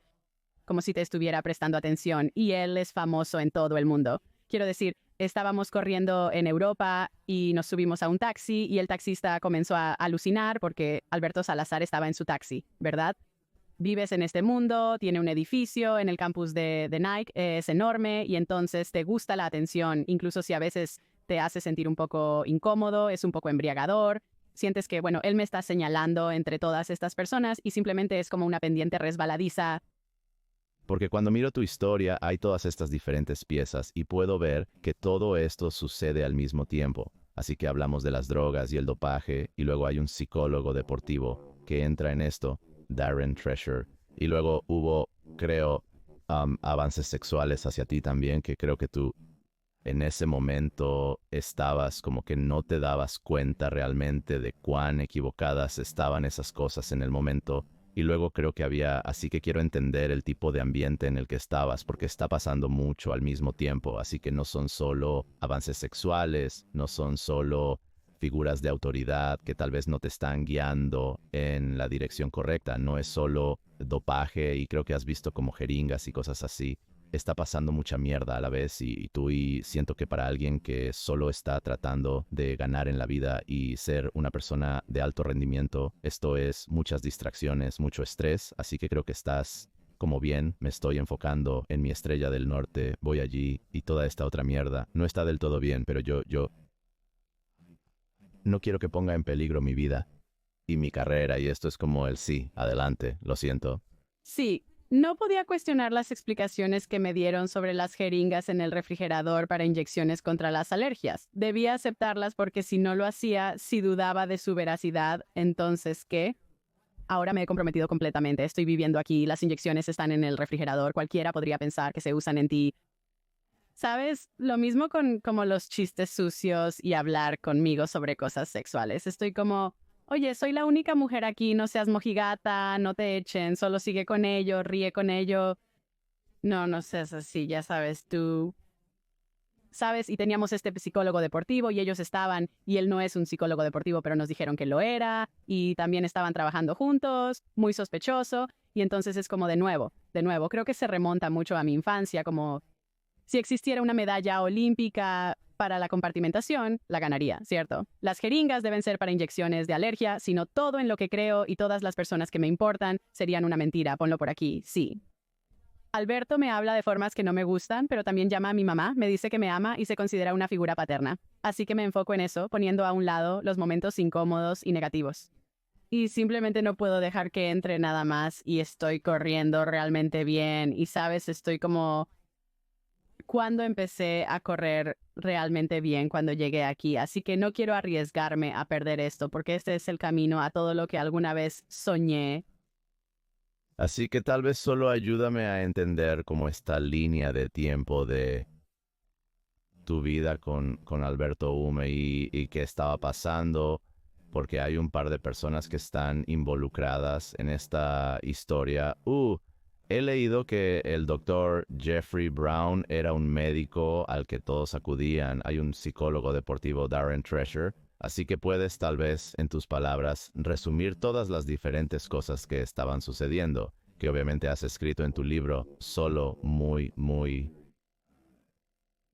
como si te estuviera prestando atención y él es famoso en todo el mundo. Quiero decir, estábamos corriendo en Europa y nos subimos a un taxi y el taxista comenzó a alucinar porque Alberto Salazar estaba en su taxi, ¿verdad? vives en este mundo, tiene un edificio en el campus de Nike, es enorme y entonces te gusta la atención, incluso si a veces te hace sentir un poco incómodo, es un poco embriagador. Sientes que, bueno, él me está señalando entre todas estas personas y simplemente es como una pendiente resbaladiza. Porque cuando miro tu historia hay todas estas diferentes piezas y puedo ver que todo esto sucede al mismo tiempo. Así que hablamos de las drogas y el dopaje y luego hay un psicólogo deportivo que entra en esto, Darren Treasure. Y luego hubo, creo, avances sexuales hacia ti también, que creo que tú en ese momento estabas como que no te dabas cuenta realmente de cuán equivocadas estaban esas cosas en el momento. Y luego creo que había, así que quiero entender el tipo de ambiente en el que estabas, porque está pasando mucho al mismo tiempo, así que no son solo avances sexuales, no son solo figuras de autoridad que tal vez no te están guiando en la dirección correcta, no es solo dopaje y creo que has visto como jeringas y cosas así. Está pasando mucha mierda a la vez y siento que para alguien que solo está tratando de ganar en la vida y ser una persona de alto rendimiento, esto es muchas distracciones, mucho estrés, así que creo que estás como bien, me estoy enfocando en mi estrella del norte, voy allí y toda esta otra mierda no está del todo bien, pero yo no quiero que ponga en peligro mi vida y mi carrera y esto es como el sí, adelante, lo siento. Sí, no podía cuestionar las explicaciones que me dieron sobre las jeringas en el refrigerador para inyecciones contra las alergias. Debía aceptarlas porque si no lo hacía, si dudaba de su veracidad, entonces, ¿qué? Ahora me he comprometido completamente. Estoy viviendo aquí, las inyecciones están en el refrigerador. Cualquiera podría pensar que se usan en ti. ¿Sabes? Lo mismo con como los chistes sucios y hablar conmigo sobre cosas sexuales. Estoy como, oye, soy la única mujer aquí, no seas mojigata, no te echen, solo sigue con ello, ríe con ello. No, no seas así, ya sabes, tú. ¿Sabes? Y teníamos este psicólogo deportivo y ellos estaban, y él no es un psicólogo deportivo, pero nos dijeron que lo era, y también estaban trabajando juntos, muy sospechoso, y entonces es como de nuevo, creo que se remonta mucho a mi infancia, como si existiera una medalla olímpica para la compartimentación, la ganaría, ¿cierto? Las jeringas deben ser para inyecciones de alergia, sino todo en lo que creo y todas las personas que me importan serían una mentira, ponlo por aquí, sí. Alberto me habla de formas que no me gustan, pero también llama a mi mamá, me dice que me ama y se considera una figura paterna. Así que me enfoco en eso, poniendo a un lado los momentos incómodos y negativos. Y simplemente no puedo dejar que entre nada más y estoy corriendo realmente bien y sabes, estoy como cuando empecé a correr realmente bien cuando llegué aquí, así que no quiero arriesgarme a perder esto porque este es el camino a todo lo que alguna vez soñé. Así que tal vez solo ayúdame a entender como esta línea de tiempo de tu vida con Alberto Hume y qué estaba pasando, porque hay un par de personas que están involucradas en esta historia. He leído que el doctor Jeffrey Brown era un médico al que todos acudían. Hay un psicólogo deportivo, Darren Treasure. Así que puedes tal vez, en tus palabras, resumir todas las diferentes cosas que estaban sucediendo, que obviamente has escrito en tu libro, solo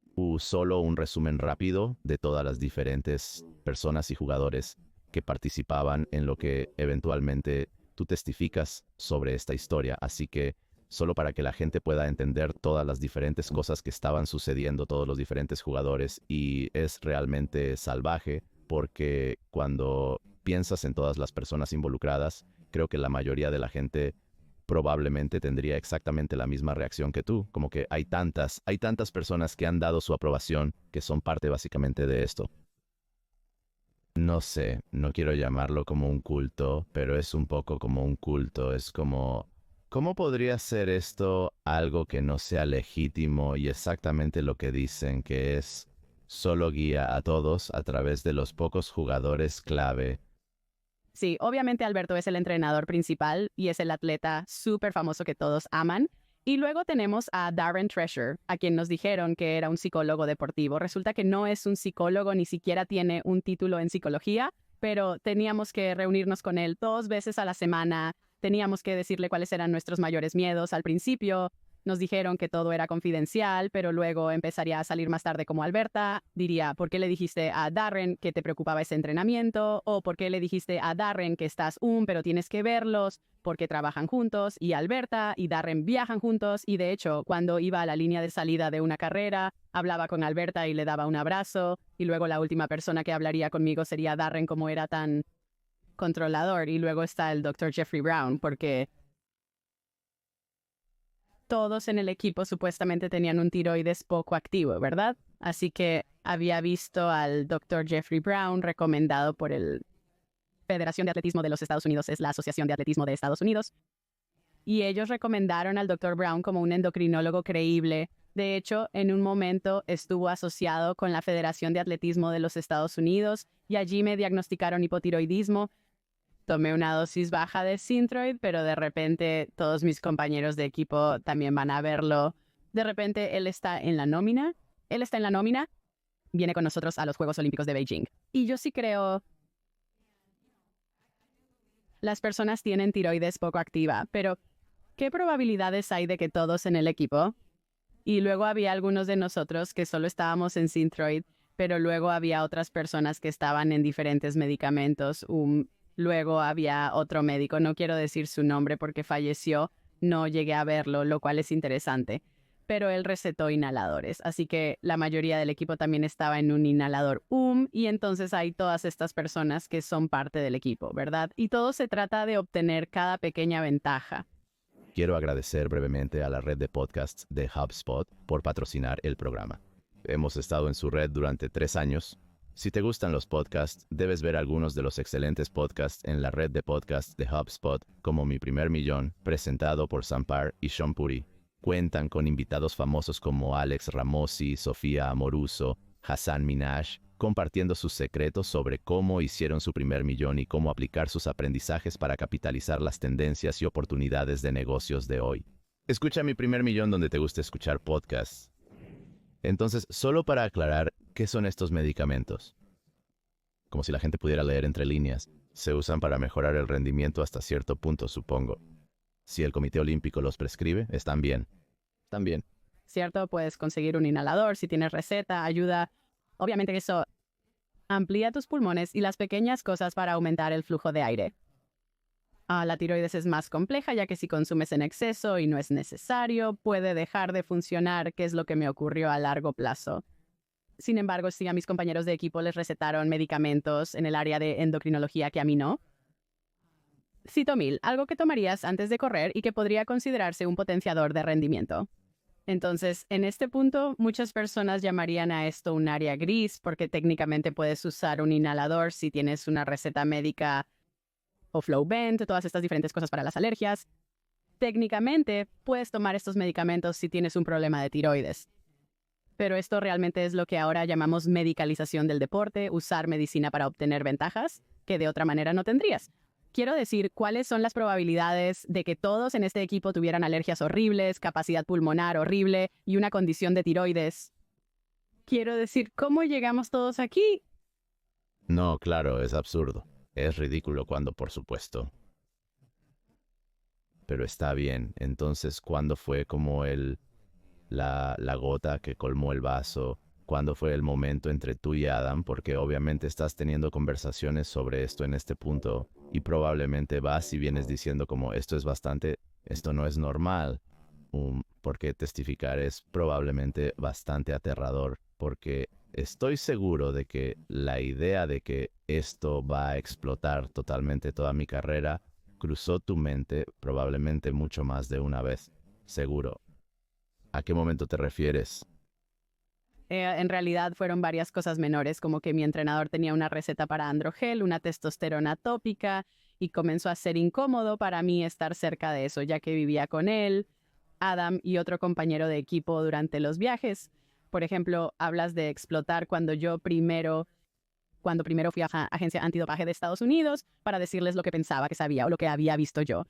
un resumen rápido de todas las diferentes personas y jugadores que participaban en lo que eventualmente tú testificas sobre esta historia. Así que solo para que la gente pueda entender todas las diferentes cosas que estaban sucediendo, todos los diferentes jugadores, y es realmente salvaje porque cuando piensas en todas las personas involucradas, creo que la mayoría de la gente probablemente tendría exactamente la misma reacción que tú, como que hay tantas personas que han dado su aprobación que son parte básicamente de esto. No sé, no quiero llamarlo como un culto, pero es un poco como un culto, es como, ¿cómo podría ser esto algo que no sea legítimo y exactamente lo que dicen que es? Solo guía a todos a través de los pocos jugadores clave. Sí, obviamente Alberto es el entrenador principal y es el atleta súper famoso que todos aman. Y luego tenemos a Darren Treasure, a quien nos dijeron que era un psicólogo deportivo. Resulta que no es un psicólogo, ni siquiera tiene un título en psicología, pero teníamos que reunirnos con él 2 veces a la semana, teníamos que decirle cuáles eran nuestros mayores miedos al principio. Nos dijeron que todo era confidencial, pero luego empezaría a salir más tarde como Alberta. Diría, ¿por qué le dijiste a Darren que te preocupaba ese entrenamiento? ¿O por qué le dijiste a Darren que estás pero tienes que verlos? Porque trabajan juntos y Alberta y Darren viajan juntos. Y de hecho, cuando iba a la línea de salida de una carrera, hablaba con Alberta y le daba un abrazo. Y luego la última persona que hablaría conmigo sería Darren, como era tan controlador. Y luego está el Dr. Jeffrey Brown, porque todos en el equipo supuestamente tenían un tiroides poco activo, ¿verdad? Así que había visto al Dr. Jeffrey Brown, recomendado por el Federación de Atletismo de los Estados Unidos, es la Asociación de Atletismo de Estados Unidos. Y ellos recomendaron al Dr. Brown como un endocrinólogo creíble. De hecho, en un momento estuvo asociado con la Federación de Atletismo de los Estados Unidos y allí me diagnosticaron hipotiroidismo. Tomé una dosis baja de Synthroid, pero de repente todos mis compañeros de equipo también van a verlo. De repente él está en la nómina. Viene con nosotros a los Juegos Olímpicos de Beijing. Y yo sí creo, las personas tienen tiroides poco activa, pero ¿qué probabilidades hay de que todos en el equipo? Y luego había algunos de nosotros que solo estábamos en Synthroid, pero luego había otras personas que estaban en diferentes medicamentos. Luego había otro médico, no quiero decir su nombre porque falleció, no llegué a verlo, lo cual es interesante, pero él recetó inhaladores, así que la mayoría del equipo también estaba en un inhalador y entonces hay todas estas personas que son parte del equipo, ¿verdad? Y todo se trata de obtener cada pequeña ventaja. Quiero agradecer brevemente a la red de podcasts de HubSpot por patrocinar el programa. Hemos estado en su red durante 3 años. Si te gustan los podcasts, debes ver algunos de los excelentes podcasts en la red de podcasts de HubSpot, como Mi Primer Millón, presentado por Sampar y Sean Puri. Cuentan con invitados famosos como Alex Ramosi, Sofía Amoruso, Hassan Minhaj, compartiendo sus secretos sobre cómo hicieron su primer millón y cómo aplicar sus aprendizajes para capitalizar las tendencias y oportunidades de negocios de hoy. Escucha Mi Primer Millón donde te guste escuchar podcasts. Entonces, solo para aclarar, ¿qué son estos medicamentos? Como si la gente pudiera leer entre líneas. Se usan para mejorar el rendimiento hasta cierto punto, supongo. Si el Comité Olímpico los prescribe, están bien. Están bien. ¿Cierto? Puedes conseguir un inhalador si tienes receta, ayuda. Obviamente eso amplía tus pulmones y las pequeñas cosas para aumentar el flujo de aire. La tiroides es más compleja, ya que si consumes en exceso y no es necesario, puede dejar de funcionar, que es lo que me ocurrió a largo plazo. Sin embargo, sí, a mis compañeros de equipo les recetaron medicamentos en el área de endocrinología que a mí no. Citomil, algo que tomarías antes de correr y que podría considerarse un potenciador de rendimiento. Entonces, en este punto, muchas personas llamarían a esto un área gris, porque técnicamente puedes usar un inhalador si tienes una receta médica o Flowvent, todas estas diferentes cosas para las alergias. Técnicamente, puedes tomar estos medicamentos si tienes un problema de tiroides. Pero esto realmente es lo que ahora llamamos medicalización del deporte, usar medicina para obtener ventajas que de otra manera no tendrías. Quiero decir, ¿cuáles son las probabilidades de que todos en este equipo tuvieran alergias horribles, capacidad pulmonar horrible y una condición de tiroides? Quiero decir, ¿cómo llegamos todos aquí? No, claro, es absurdo. Es ridículo cuando, por supuesto. Pero está bien. Entonces, ¿cuándo fue como la gota que colmó el vaso? ¿Cuándo fue el momento entre tú y Adam? Porque obviamente estás teniendo conversaciones sobre esto en este punto y probablemente vas y vienes diciendo como esto no es normal. Porque testificar es probablemente bastante aterrador, porque estoy seguro de que la idea de que esto va a explotar totalmente toda mi carrera cruzó tu mente probablemente mucho más de una vez, seguro. ¿A qué momento te refieres? En realidad fueron varias cosas menores, como que mi entrenador tenía una receta para androgel, una testosterona tópica, y comenzó a ser incómodo para mí estar cerca de eso, ya que vivía con él, Adam y otro compañero de equipo durante los viajes. Por ejemplo, hablas de explotar cuando primero fui a la agencia antidopaje de Estados Unidos para decirles lo que pensaba que sabía o lo que había visto yo.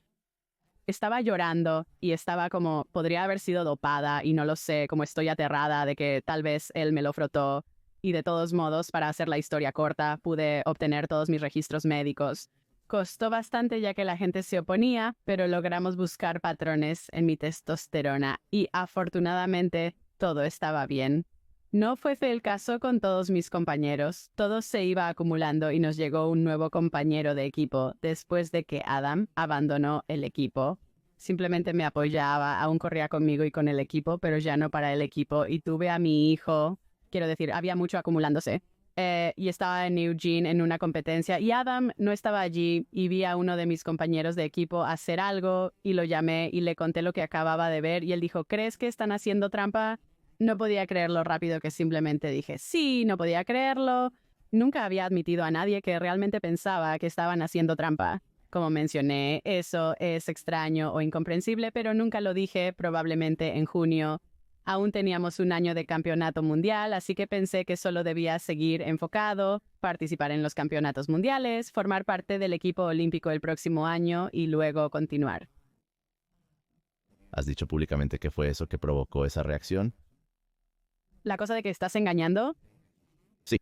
Estaba llorando y estaba como, podría haber sido dopada y no lo sé, como estoy aterrada de que tal vez él me lo frotó. Y de todos modos, para hacer la historia corta, pude obtener todos mis registros médicos. Costó bastante ya que la gente se oponía, pero logramos buscar patrones en mi testosterona y afortunadamente todo estaba bien. No fue el caso con todos mis compañeros. Todo se iba acumulando y nos llegó un nuevo compañero de equipo después de que Adam abandonó el equipo. Simplemente me apoyaba, aún corría conmigo y con el equipo, pero ya no para el equipo. Y tuve a mi hijo, quiero decir, había mucho acumulándose. Y estaba en Eugene en una competencia y Adam no estaba allí y vi a uno de mis compañeros de equipo hacer algo y lo llamé y le conté lo que acababa de ver y él dijo, ¿crees que están haciendo trampa? No podía creer lo rápido que simplemente dije, sí, no podía creerlo. Nunca había admitido a nadie que realmente pensaba que estaban haciendo trampa. Como mencioné, eso es extraño o incomprensible, pero nunca lo dije, probablemente en junio. Aún teníamos un año de campeonato mundial, así que pensé que solo debía seguir enfocado, participar en los campeonatos mundiales, formar parte del equipo olímpico el próximo año y luego continuar. ¿Has dicho públicamente qué fue eso que provocó esa reacción? ¿La cosa de que estás engañando? Sí.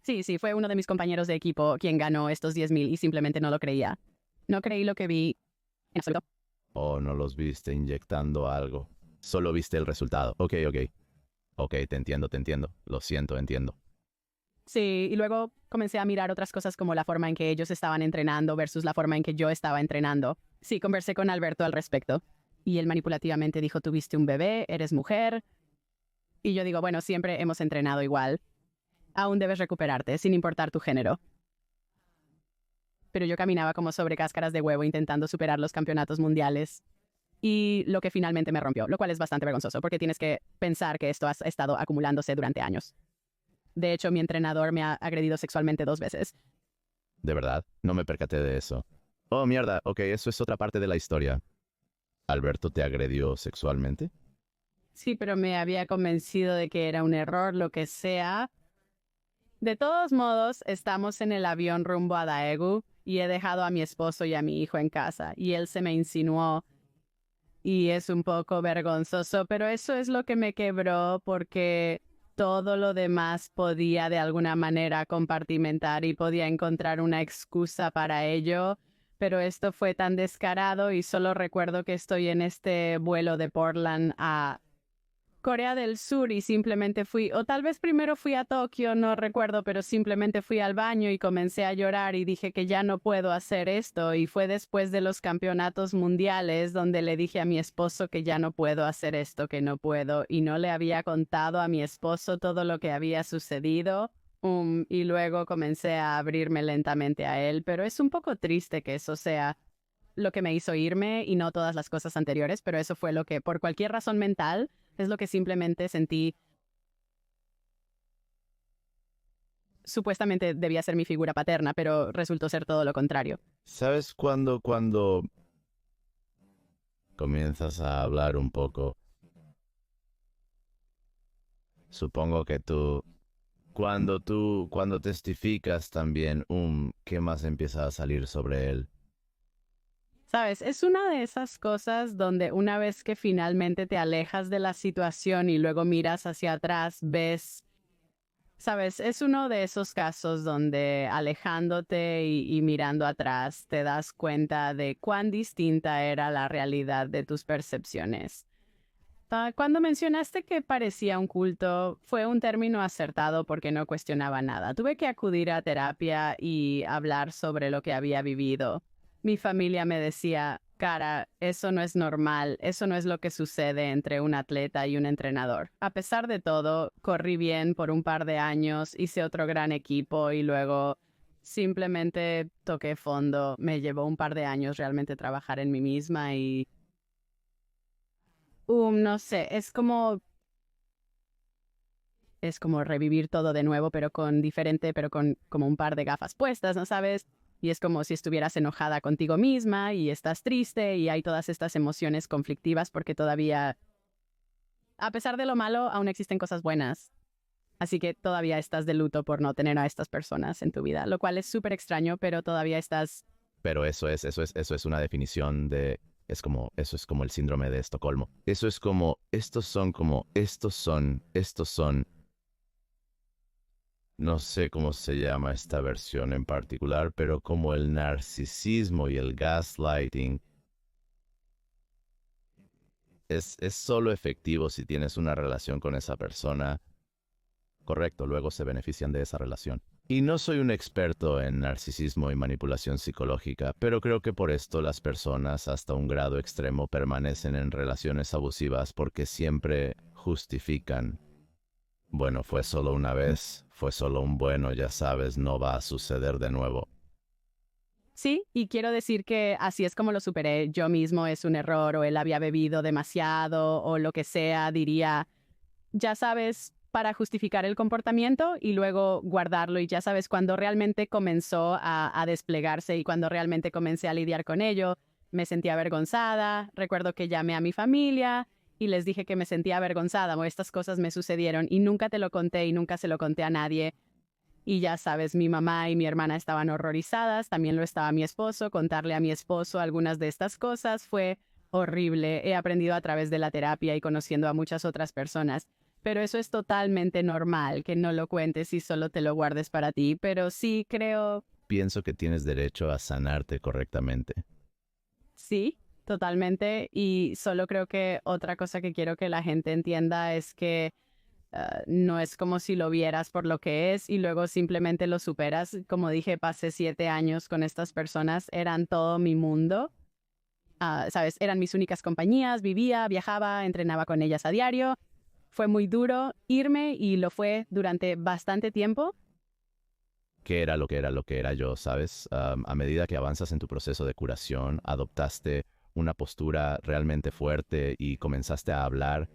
Sí, fue uno de mis compañeros de equipo quien ganó estos 10,000 y simplemente no lo creía. No creí lo que vi en absoluto. ¿O no los viste inyectando algo? Solo viste el resultado. Ok. Ok, te entiendo. Lo siento, entiendo. Sí, y luego comencé a mirar otras cosas como la forma en que ellos estaban entrenando versus la forma en que yo estaba entrenando. Sí, conversé con Alberto al respecto. Y él manipulativamente dijo, tuviste un bebé, eres mujer. Y yo digo, bueno, siempre hemos entrenado igual. Aún debes recuperarte, sin importar tu género. Pero yo caminaba como sobre cáscaras de huevo intentando superar los campeonatos mundiales. Y lo que finalmente me rompió, lo cual es bastante vergonzoso, porque tienes que pensar que esto ha estado acumulándose durante años. De hecho, mi entrenador me ha agredido sexualmente 2 veces. ¿De verdad? No me percaté de eso. Oh, mierda. Ok, eso es otra parte de la historia. ¿Alberto te agredió sexualmente? Sí, pero me había convencido de que era un error, lo que sea. De todos modos, estamos en el avión rumbo a Daegu y he dejado a mi esposo y a mi hijo en casa y él se me insinuó y es un poco vergonzoso, pero eso es lo que me quebró porque todo lo demás podía de alguna manera compartimentar y podía encontrar una excusa para ello, pero esto fue tan descarado y solo recuerdo que estoy en este vuelo de Portland a Corea del Sur y simplemente fui, o tal vez primero fui a Tokio, no recuerdo, pero simplemente fui al baño y comencé a llorar y dije que ya no puedo hacer esto y fue después de los campeonatos mundiales donde le dije a mi esposo que ya no puedo hacer esto, que no puedo y no le había contado a mi esposo todo lo que había sucedido. Y luego comencé a abrirme lentamente a él, pero es un poco triste que eso sea lo que me hizo irme y no todas las cosas anteriores, pero eso fue lo que, por cualquier razón mental, es lo que simplemente sentí. Supuestamente debía ser mi figura paterna, pero resultó ser todo lo contrario. ¿Sabes cuando comienzas a hablar un poco? Supongo que cuando testificas también, ¿qué más empieza a salir sobre él? Sabes, es una de esas cosas donde una vez que finalmente te alejas de la situación y luego miras hacia atrás, ves, sabes, es uno de esos casos donde alejándote y mirando atrás te das cuenta de cuán distinta era la realidad de tus percepciones. Cuando mencionaste que parecía un culto, fue un término acertado porque no cuestionaba nada. Tuve que acudir a terapia y hablar sobre lo que había vivido. Mi familia me decía, Cara, eso no es normal, eso no es lo que sucede entre un atleta y un entrenador. A pesar de todo, corrí bien por un par de años, hice otro gran equipo y luego simplemente toqué fondo. Me llevó un par de años realmente trabajar en mí misma y no sé, es como revivir todo de nuevo, pero con diferente, pero con como un par de gafas puestas, ¿no sabes? Y es como si estuvieras enojada contigo misma y estás triste y hay todas estas emociones conflictivas porque todavía, a pesar de lo malo, aún existen cosas buenas. Así que todavía estás de luto por no tener a estas personas en tu vida, lo cual es súper extraño, pero todavía estás. Pero eso es una definición de, eso es como el síndrome de Estocolmo. Eso es como, estos son, no sé cómo se llama esta versión en particular, pero como el narcisismo y el gaslighting es solo efectivo si tienes una relación con esa persona. Correcto, luego se benefician de esa relación. Y no soy un experto en narcisismo y manipulación psicológica, pero creo que por esto las personas hasta un grado extremo permanecen en relaciones abusivas porque siempre justifican. Bueno, fue solo una vez, fue solo un bueno, ya sabes, no va a suceder de nuevo. Sí, y quiero decir que así es como lo superé yo mismo, es un error, o él había bebido demasiado, o lo que sea, diría, ya sabes, para justificar el comportamiento y luego guardarlo. Y ya sabes, cuando realmente comenzó a desplegarse y cuando realmente comencé a lidiar con ello, me sentía avergonzada. Recuerdo que llamé a mi familia y les dije que me sentía avergonzada o estas cosas me sucedieron y nunca te lo conté y nunca se lo conté a nadie. Y ya sabes, mi mamá y mi hermana estaban horrorizadas, también lo estaba mi esposo. Contarle a mi esposo algunas de estas cosas fue horrible. He aprendido a través de la terapia y conociendo a muchas otras personas. Pero eso es totalmente normal, que no lo cuentes y solo te lo guardes para ti. Pero sí creo, Pienso que tienes derecho a sanarte correctamente. sí, totalmente. Y solo creo que otra cosa que quiero que la gente entienda es que no es como si lo vieras por lo que es y luego simplemente lo superas. Como dije, pasé 7 años con estas personas, eran todo mi mundo. ¿Sabes? Eran mis únicas compañías, vivía, viajaba, entrenaba con ellas a diario. Fue muy duro irme y lo fue durante bastante tiempo. ¿Qué era lo que era lo que era yo, sabes? A medida que avanzas en tu proceso de curación, adoptaste una postura realmente fuerte y comenzaste a hablar.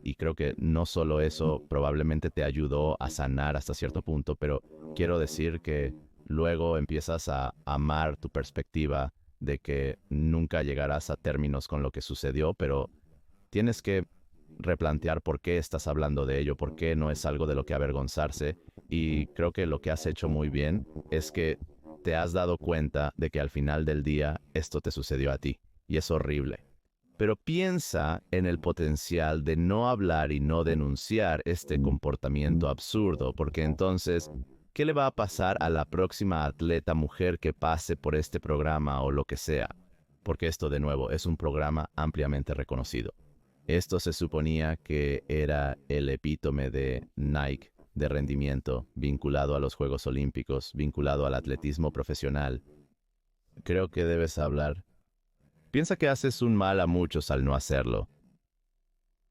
Y creo que no solo eso probablemente te ayudó a sanar hasta cierto punto, pero quiero decir que luego empiezas a amar tu perspectiva de que nunca llegarás a términos con lo que sucedió, pero tienes que replantear por qué estás hablando de ello, por qué no es algo de lo que avergonzarse. Y creo que lo que has hecho muy bien es que te has dado cuenta de que al final del día esto te sucedió a ti. Y es horrible. Pero piensa en el potencial de no hablar y no denunciar este comportamiento absurdo, porque entonces, ¿qué le va a pasar a la próxima atleta mujer que pase por este programa o lo que sea? Porque esto, de nuevo, es un programa ampliamente reconocido. Esto se suponía que era el epítome de Nike, de rendimiento, vinculado a los Juegos Olímpicos, vinculado al atletismo profesional. Creo que debes hablar. Piensa que haces un mal a muchos al no hacerlo.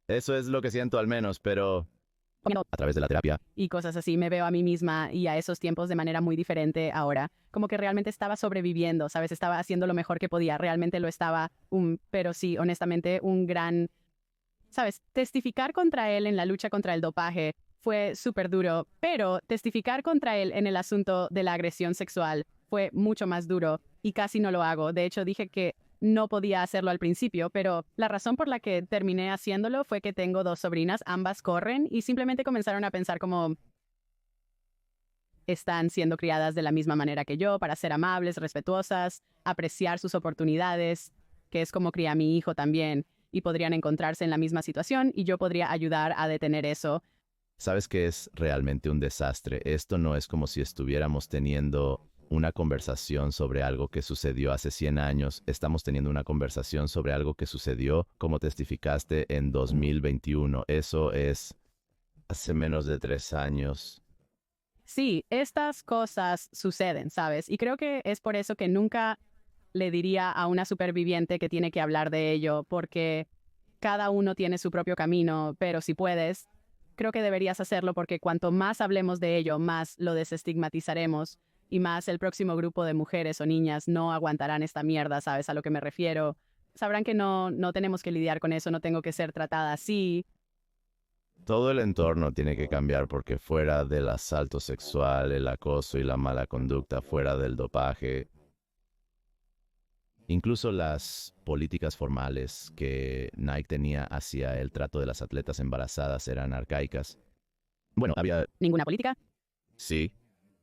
Eso es lo que siento al menos, pero a través de la terapia. Y cosas así, me veo a mí misma y a esos tiempos de manera muy diferente ahora. Como que realmente estaba sobreviviendo, ¿sabes? Estaba haciendo lo mejor que podía, realmente lo estaba, pero sí, honestamente, un gran, ¿sabes? Testificar contra él en la lucha contra el dopaje fue súper duro, pero testificar contra él en el asunto de la agresión sexual fue mucho más duro y casi no lo hago. De hecho, dije que no podía hacerlo al principio, pero la razón por la que terminé haciéndolo fue que tengo dos sobrinas, ambas corren y simplemente comenzaron a pensar como están siendo criadas de la misma manera que yo, para ser amables, respetuosas, apreciar sus oportunidades, que es como crié a mi hijo también, y podrían encontrarse en la misma situación y yo podría ayudar a detener eso. Sabes que es realmente un desastre. Esto no es como si estuviéramos teniendo una conversación sobre algo que sucedió hace 100 años. Estamos teniendo una conversación sobre algo que sucedió, como testificaste, en 2021. Eso es hace menos de 3 años. Sí, estas cosas suceden, ¿sabes? Y creo que es por eso que nunca le diría a una superviviente que tiene que hablar de ello, porque cada uno tiene su propio camino, pero si puedes, creo que deberías hacerlo porque cuanto más hablemos de ello, más lo desestigmatizaremos y más el próximo grupo de mujeres o niñas no aguantarán esta mierda, ¿sabes a lo que me refiero? Sabrán que no tenemos que lidiar con eso, no tengo que ser tratada así. Todo el entorno tiene que cambiar porque fuera del asalto sexual, el acoso y la mala conducta, fuera del dopaje, incluso las políticas formales que Nike tenía hacia el trato de las atletas embarazadas eran arcaicas. Bueno, había... ¿Ninguna política? Sí,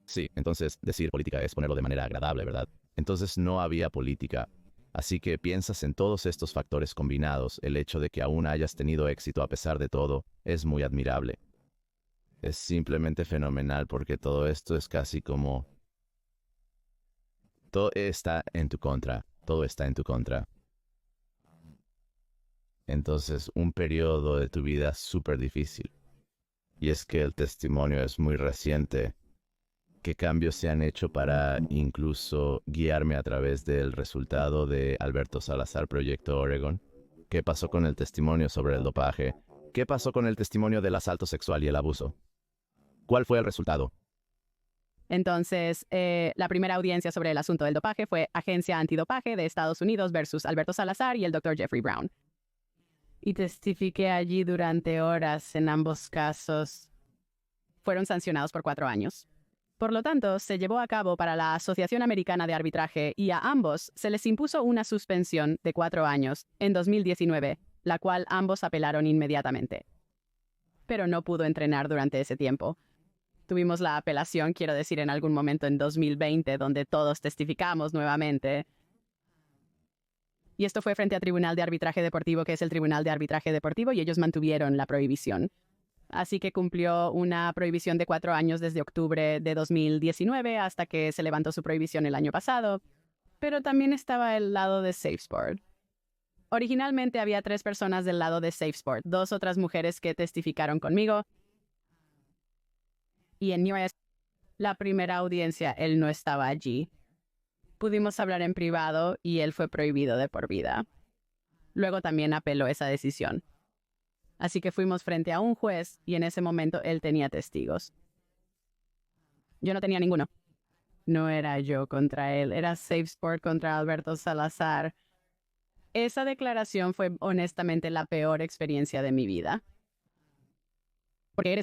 sí. Entonces, decir política es ponerlo de manera agradable, ¿verdad? Entonces no había política. Así que piensas en todos estos factores combinados, el hecho de que aún hayas tenido éxito a pesar de todo, es muy admirable. Es simplemente fenomenal porque todo esto es casi como... Todo está en tu contra. Todo está en tu contra. Entonces, un periodo de tu vida súper difícil. Y es que el testimonio es muy reciente. ¿Qué cambios se han hecho para incluso guiarme a través del resultado de Alberto Salazar Proyecto Oregon? ¿Qué pasó con el testimonio sobre el dopaje? ¿Qué pasó con el testimonio del asalto sexual y el abuso? ¿Cuál fue el resultado? Entonces, la primera audiencia sobre el asunto del dopaje fue Agencia Antidopaje de Estados Unidos versus Alberto Salazar y el Dr. Jeffrey Brown. Y testifiqué allí durante horas en ambos casos. Fueron sancionados por 4 años. Por lo tanto, se llevó a cabo para la Asociación Americana de Arbitraje y a ambos se les impuso una suspensión de 4 años en 2019, la cual ambos apelaron inmediatamente. Pero no pudo entrenar durante ese tiempo. Tuvimos la apelación, quiero decir, en algún momento en 2020, donde todos testificamos nuevamente. Y esto fue frente a Tribunal de Arbitraje Deportivo, que es el Tribunal de Arbitraje Deportivo, y ellos mantuvieron la prohibición. Así que cumplió una prohibición de 4 años desde octubre de 2019 hasta que se levantó su prohibición el año pasado. Pero también estaba el lado de SafeSport. Originalmente había 3 personas del lado de SafeSport, 2 otras mujeres que testificaron conmigo. Y en la primera audiencia, él no estaba allí. Pudimos hablar en privado y él fue prohibido de por vida. Luego también apeló esa decisión. Así que fuimos frente a un juez y en ese momento él tenía testigos. Yo no tenía ninguno. No era yo contra él, era SafeSport contra Alberto Salazar. Esa declaración fue honestamente la peor experiencia de mi vida. Porque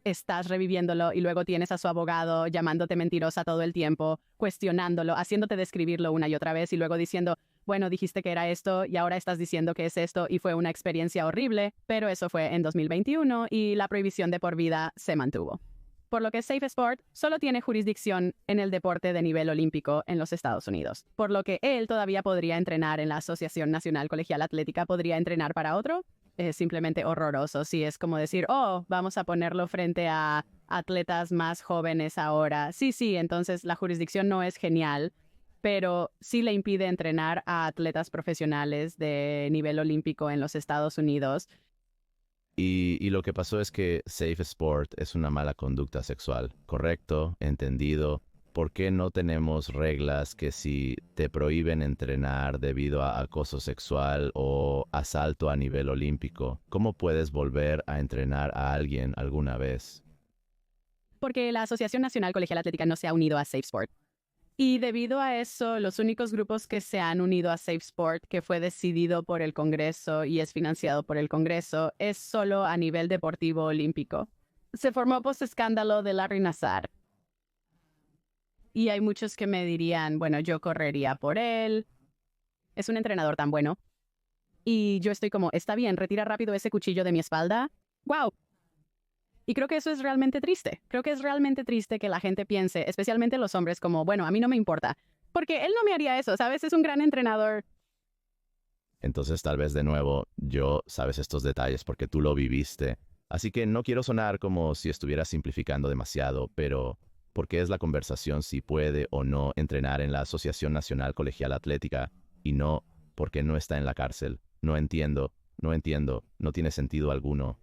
estás reviviéndolo y luego tienes a su abogado llamándote mentirosa todo el tiempo, cuestionándolo, haciéndote describirlo una y otra vez y luego diciendo, bueno, dijiste que era esto y ahora estás diciendo que es esto y fue una experiencia horrible, pero eso fue en 2021 y la prohibición de por vida se mantuvo. Por lo que SafeSport solo tiene jurisdicción en el deporte de nivel olímpico en los Estados Unidos, por lo que él todavía podría entrenar en la Asociación Nacional Colegial Atlética, podría entrenar para otro. Es simplemente horroroso. Sí, es como decir, oh, vamos a ponerlo frente a atletas más jóvenes ahora. Sí, entonces la jurisdicción no es genial, pero sí le impide entrenar a atletas profesionales de nivel olímpico en los Estados Unidos. Y lo que pasó es que SafeSport es una mala conducta sexual. Correcto, entendido. ¿Por qué no tenemos reglas que si te prohíben entrenar debido a acoso sexual o asalto a nivel olímpico, cómo puedes volver a entrenar a alguien alguna vez? Porque la Asociación Nacional Colegial Atlética no se ha unido a SafeSport. Y debido a eso, los únicos grupos que se han unido a SafeSport, que fue decidido por el Congreso y es financiado por el Congreso, es solo a nivel deportivo olímpico. Se formó post-escándalo de Larry Nassar. Y hay muchos que me dirían, bueno, yo correría por él. Es un entrenador tan bueno. Y yo estoy como, está bien, retira rápido ese cuchillo de mi espalda. ¡Wow! Y creo que eso es realmente triste. Creo que es realmente triste que la gente piense, especialmente los hombres, como, bueno, a mí no me importa. Porque él no me haría eso, ¿sabes? Es un gran entrenador. Entonces tal vez de nuevo, yo sabes estos detalles porque tú lo viviste. Así que no quiero sonar como si estuviera simplificando demasiado, pero... ¿por qué es la conversación si puede o no entrenar en la Asociación Nacional Colegial Atlética y no porque no está en la cárcel? No entiendo, no tiene sentido alguno.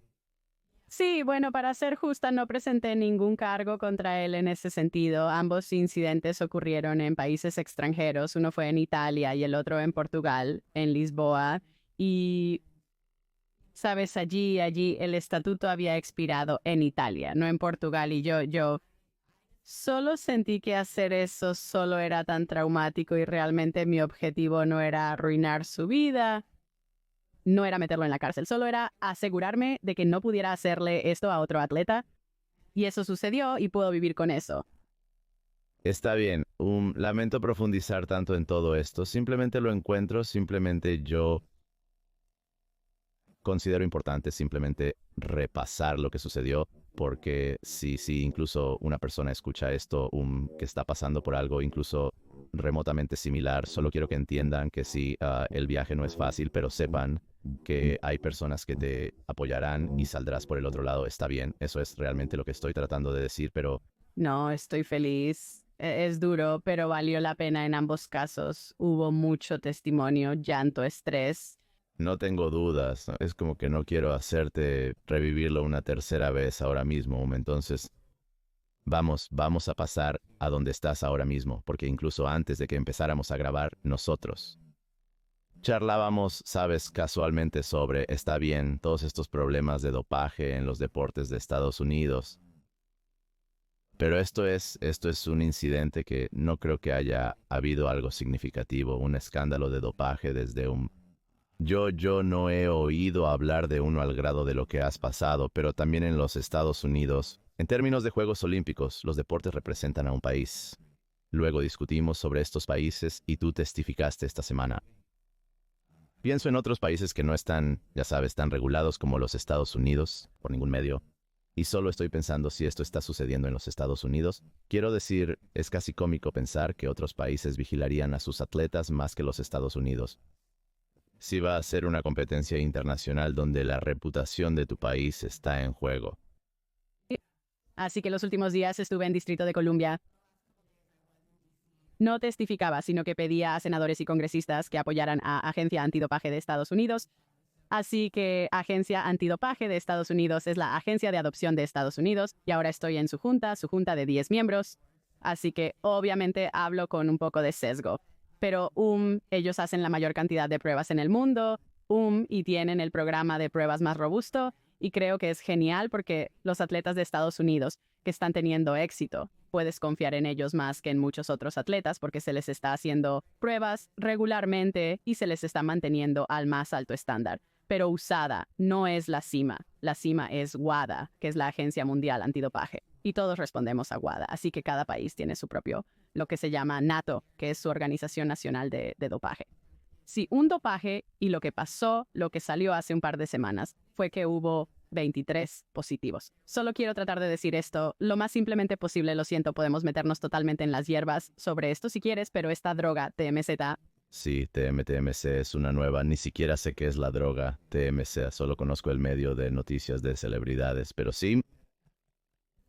Sí, bueno, para ser justa, no presenté ningún cargo contra él en ese sentido. Ambos incidentes ocurrieron en países extranjeros. Uno fue en Italia y el otro en Portugal, en Lisboa. Y, sabes, allí el estatuto había expirado en Italia, no en Portugal. Y yo solo sentí que hacer eso solo era tan traumático y realmente mi objetivo no era arruinar su vida, no era meterlo en la cárcel, solo era asegurarme de que no pudiera hacerle esto a otro atleta. Y eso sucedió y puedo vivir con eso. Está bien, lamento profundizar tanto en todo esto. Simplemente lo encuentro, simplemente yo considero importante simplemente repasar lo que sucedió, porque si incluso una persona escucha esto, que está pasando por algo incluso remotamente similar, solo quiero que entiendan que sí, el viaje no es fácil, pero sepan que hay personas que te apoyarán y saldrás por el otro lado. Está bien, eso es realmente lo que estoy tratando de decir, pero No, estoy feliz. Es duro, pero valió la pena en ambos casos. Hubo mucho testimonio, llanto, estrés. no tengo dudas. ¿No? Es como que no quiero hacerte revivirlo una tercera vez ahora mismo. Entonces, vamos a pasar a donde estás ahora mismo, porque incluso antes de que empezáramos a grabar, nosotros charlábamos, sabes, casualmente sobre, está bien, todos estos problemas de dopaje en los deportes de Estados Unidos. Pero esto es un incidente que no creo que haya habido algo significativo, un escándalo de dopaje desde un... Yo no he oído hablar de uno al grado de lo que has pasado, pero también en los Estados Unidos. En términos de Juegos Olímpicos, los deportes representan a un país. Luego discutimos sobre estos países y tú testificaste esta semana. Pienso en otros países que no están, ya sabes, tan regulados como los Estados Unidos, por ningún medio. Y solo estoy pensando si esto está sucediendo en los Estados Unidos. Quiero decir, es casi cómico pensar que otros países vigilarían a sus atletas más que los Estados Unidos. Si va a ser una competencia internacional donde la reputación de tu país está en juego. Así que los últimos días estuve en Distrito de Columbia. No testificaba, sino que pedía a senadores y congresistas que apoyaran a Agencia Antidopaje de Estados Unidos. Así que Agencia Antidopaje de Estados Unidos es la agencia de adopción de Estados Unidos y ahora estoy en su junta de 10 miembros. Así que obviamente hablo con un poco de sesgo. Pero ellos hacen la mayor cantidad de pruebas en el mundo, y tienen el programa de pruebas más robusto, y creo que es genial porque los atletas de Estados Unidos que están teniendo éxito, puedes confiar en ellos más que en muchos otros atletas porque se les está haciendo pruebas regularmente y se les está manteniendo al más alto estándar. Pero USADA no es la cima es WADA, que es la Agencia Mundial Antidopaje. Y todos respondemos a WADA, así que cada país tiene su propio, lo que se llama NATO, que es su Organización Nacional de Dopaje. Si un dopaje y lo que pasó, lo que salió hace un par de semanas, fue que hubo 23 positivos. Solo quiero tratar de decir esto lo más simplemente posible, lo siento, podemos meternos totalmente en las hierbas sobre esto si quieres, pero esta droga, TMZ, Sí, TMC es una nueva, ni siquiera sé qué es la droga TMC, solo conozco el medio de noticias de celebridades, pero sí,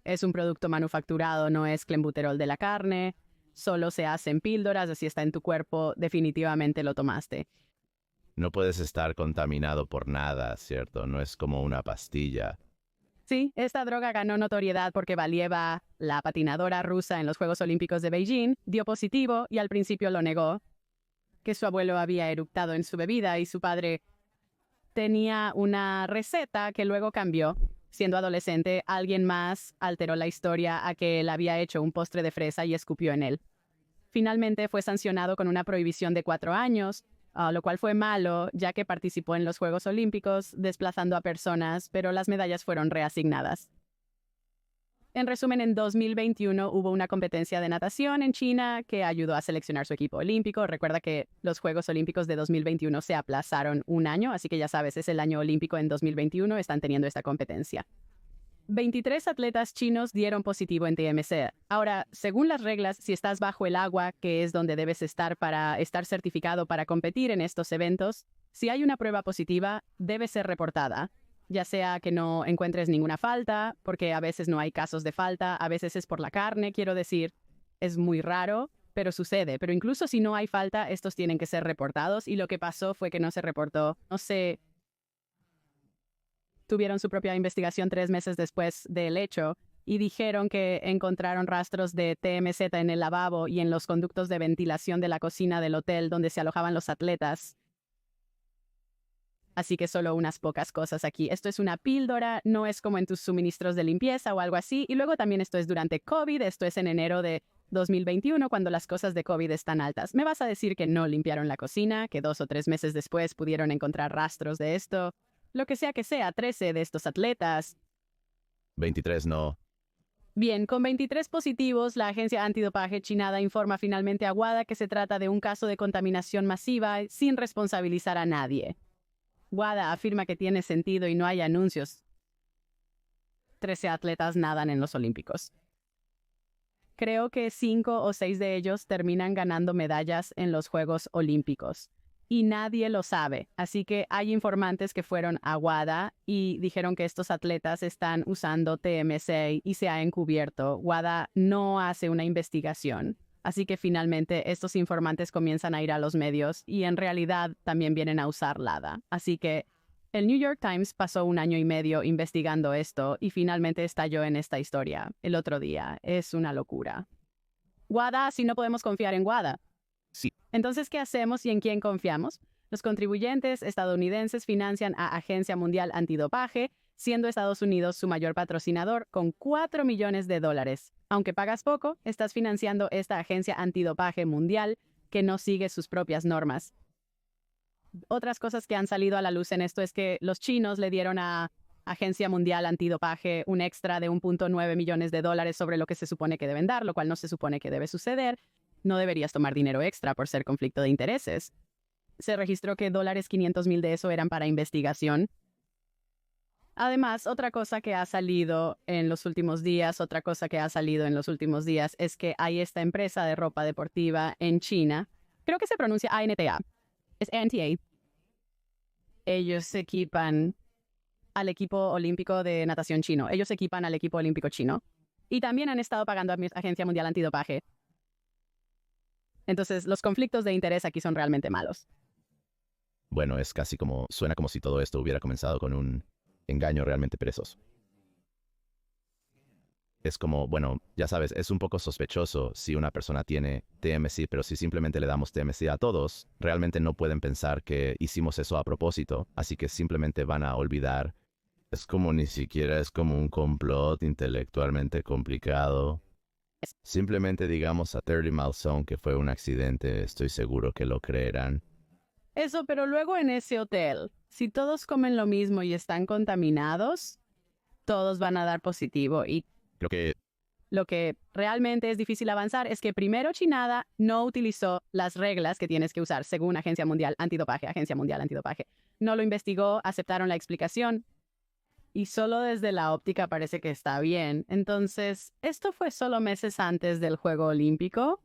es un producto manufacturado, no es clenbuterol de la carne, solo se hacen píldoras, así está en tu cuerpo, definitivamente lo tomaste. no puedes estar contaminado por nada, ¿cierto? No es como una pastilla. Sí, esta droga ganó notoriedad porque Valieva, la patinadora rusa en los Juegos Olímpicos de Beijing, dio positivo y al principio lo negó, que su abuelo había eructado en su bebida y su padre tenía una receta que luego cambió. Siendo adolescente, alguien más alteró la historia a que él había hecho un postre de fresa y escupió en él. Finalmente fue sancionado con una prohibición de 4 años, lo cual fue malo, ya que participó en los Juegos Olímpicos, desplazando a personas, pero las medallas fueron reasignadas. En resumen, en 2021 hubo una competencia de natación en China que ayudó a seleccionar su equipo olímpico. Recuerda que los Juegos Olímpicos de 2021 se aplazaron un año, así que ya sabes, es el año olímpico en 2021, están teniendo esta competencia. 23 atletas chinos dieron positivo en TMC. Ahora, según las reglas, si estás bajo el agua, que es donde debes estar para estar certificado para competir en estos eventos, si hay una prueba positiva, debe ser reportada. Ya sea que no encuentres ninguna falta, porque a veces no hay casos de falta, a veces es por la carne, quiero decir, es muy raro, pero sucede. Pero incluso si no hay falta, estos tienen que ser reportados y lo que pasó fue que no se reportó. No sé, tuvieron su propia investigación 3 meses después del hecho y dijeron que encontraron rastros de TMZ en el lavabo y en los conductos de ventilación de la cocina del hotel donde se alojaban los atletas. Así que solo unas pocas cosas aquí. Esto es una píldora, no es como en tus suministros de limpieza o algo así. Y luego también esto es durante COVID, esto es en enero de 2021 cuando las cosas de COVID están altas. ¿Me vas a decir que no limpiaron la cocina, que 2 o 3 meses después pudieron encontrar rastros de esto? Lo que sea, 13 de estos atletas. 23 no. Bien, con 23 positivos, la agencia antidopaje chinada informa finalmente a WADA que se trata de un caso de contaminación masiva sin responsabilizar a nadie. WADA afirma que tiene sentido y no hay anuncios. 13 atletas nadan en los Olímpicos. Creo que 5 o 6 de ellos terminan ganando medallas en los Juegos Olímpicos. y nadie lo sabe. Así que hay informantes que fueron a WADA y dijeron que estos atletas están usando TMC y se ha encubierto. WADA no hace una investigación. Así que finalmente estos informantes comienzan a ir a los medios y en realidad también vienen a usar LADA. Así que el New York Times pasó 1 año y medio investigando esto y finalmente estalló en esta historia el otro día. Es una locura. WADA, si no podemos confiar en WADA. Sí. Entonces, ¿qué hacemos y en quién confiamos? Los contribuyentes estadounidenses financian a Agencia Mundial Antidopaje, siendo Estados Unidos su mayor patrocinador con $4 millones. Aunque pagas poco, estás financiando esta agencia antidopaje mundial que no sigue sus propias normas. Otras cosas que han salido a la luz en esto es que los chinos le dieron a Agencia Mundial Antidopaje un extra de $1.9 millones sobre lo que se supone que deben dar, lo cual no se supone que debe suceder. No deberías tomar dinero extra por ser conflicto de intereses. Se registró que $500,000 de eso eran para investigación. Además, otra cosa que ha salido en los últimos días es que hay esta empresa de ropa deportiva en China. Creo que se pronuncia ANTA. Es ANTA. Ellos equipan al equipo olímpico de natación chino. Ellos equipan al equipo olímpico chino. Y también han estado pagando a la Agencia Mundial Antidopaje. Entonces, los conflictos de interés aquí son realmente malos. Bueno, suena como si todo esto hubiera comenzado con un engaño realmente perezoso. Es como, bueno, ya sabes, es un poco sospechoso si una persona tiene TMC, pero si simplemente le damos TMC a todos, realmente no pueden pensar que hicimos eso a propósito, así que simplemente van a olvidar. Es como ni siquiera es como un complot intelectualmente complicado. Simplemente digamos a 30 Mile Zone que fue un accidente, estoy seguro que lo creerán. Eso, pero luego en ese hotel, si todos comen lo mismo y están contaminados, todos van a dar positivo. Y Creo que lo que realmente es difícil avanzar es que primero Chinada no utilizó las reglas que tienes que usar según Agencia Mundial Antidopaje. No lo investigó, aceptaron la explicación y solo desde la óptica parece que está bien. Entonces, esto fue solo meses antes del Juego Olímpico.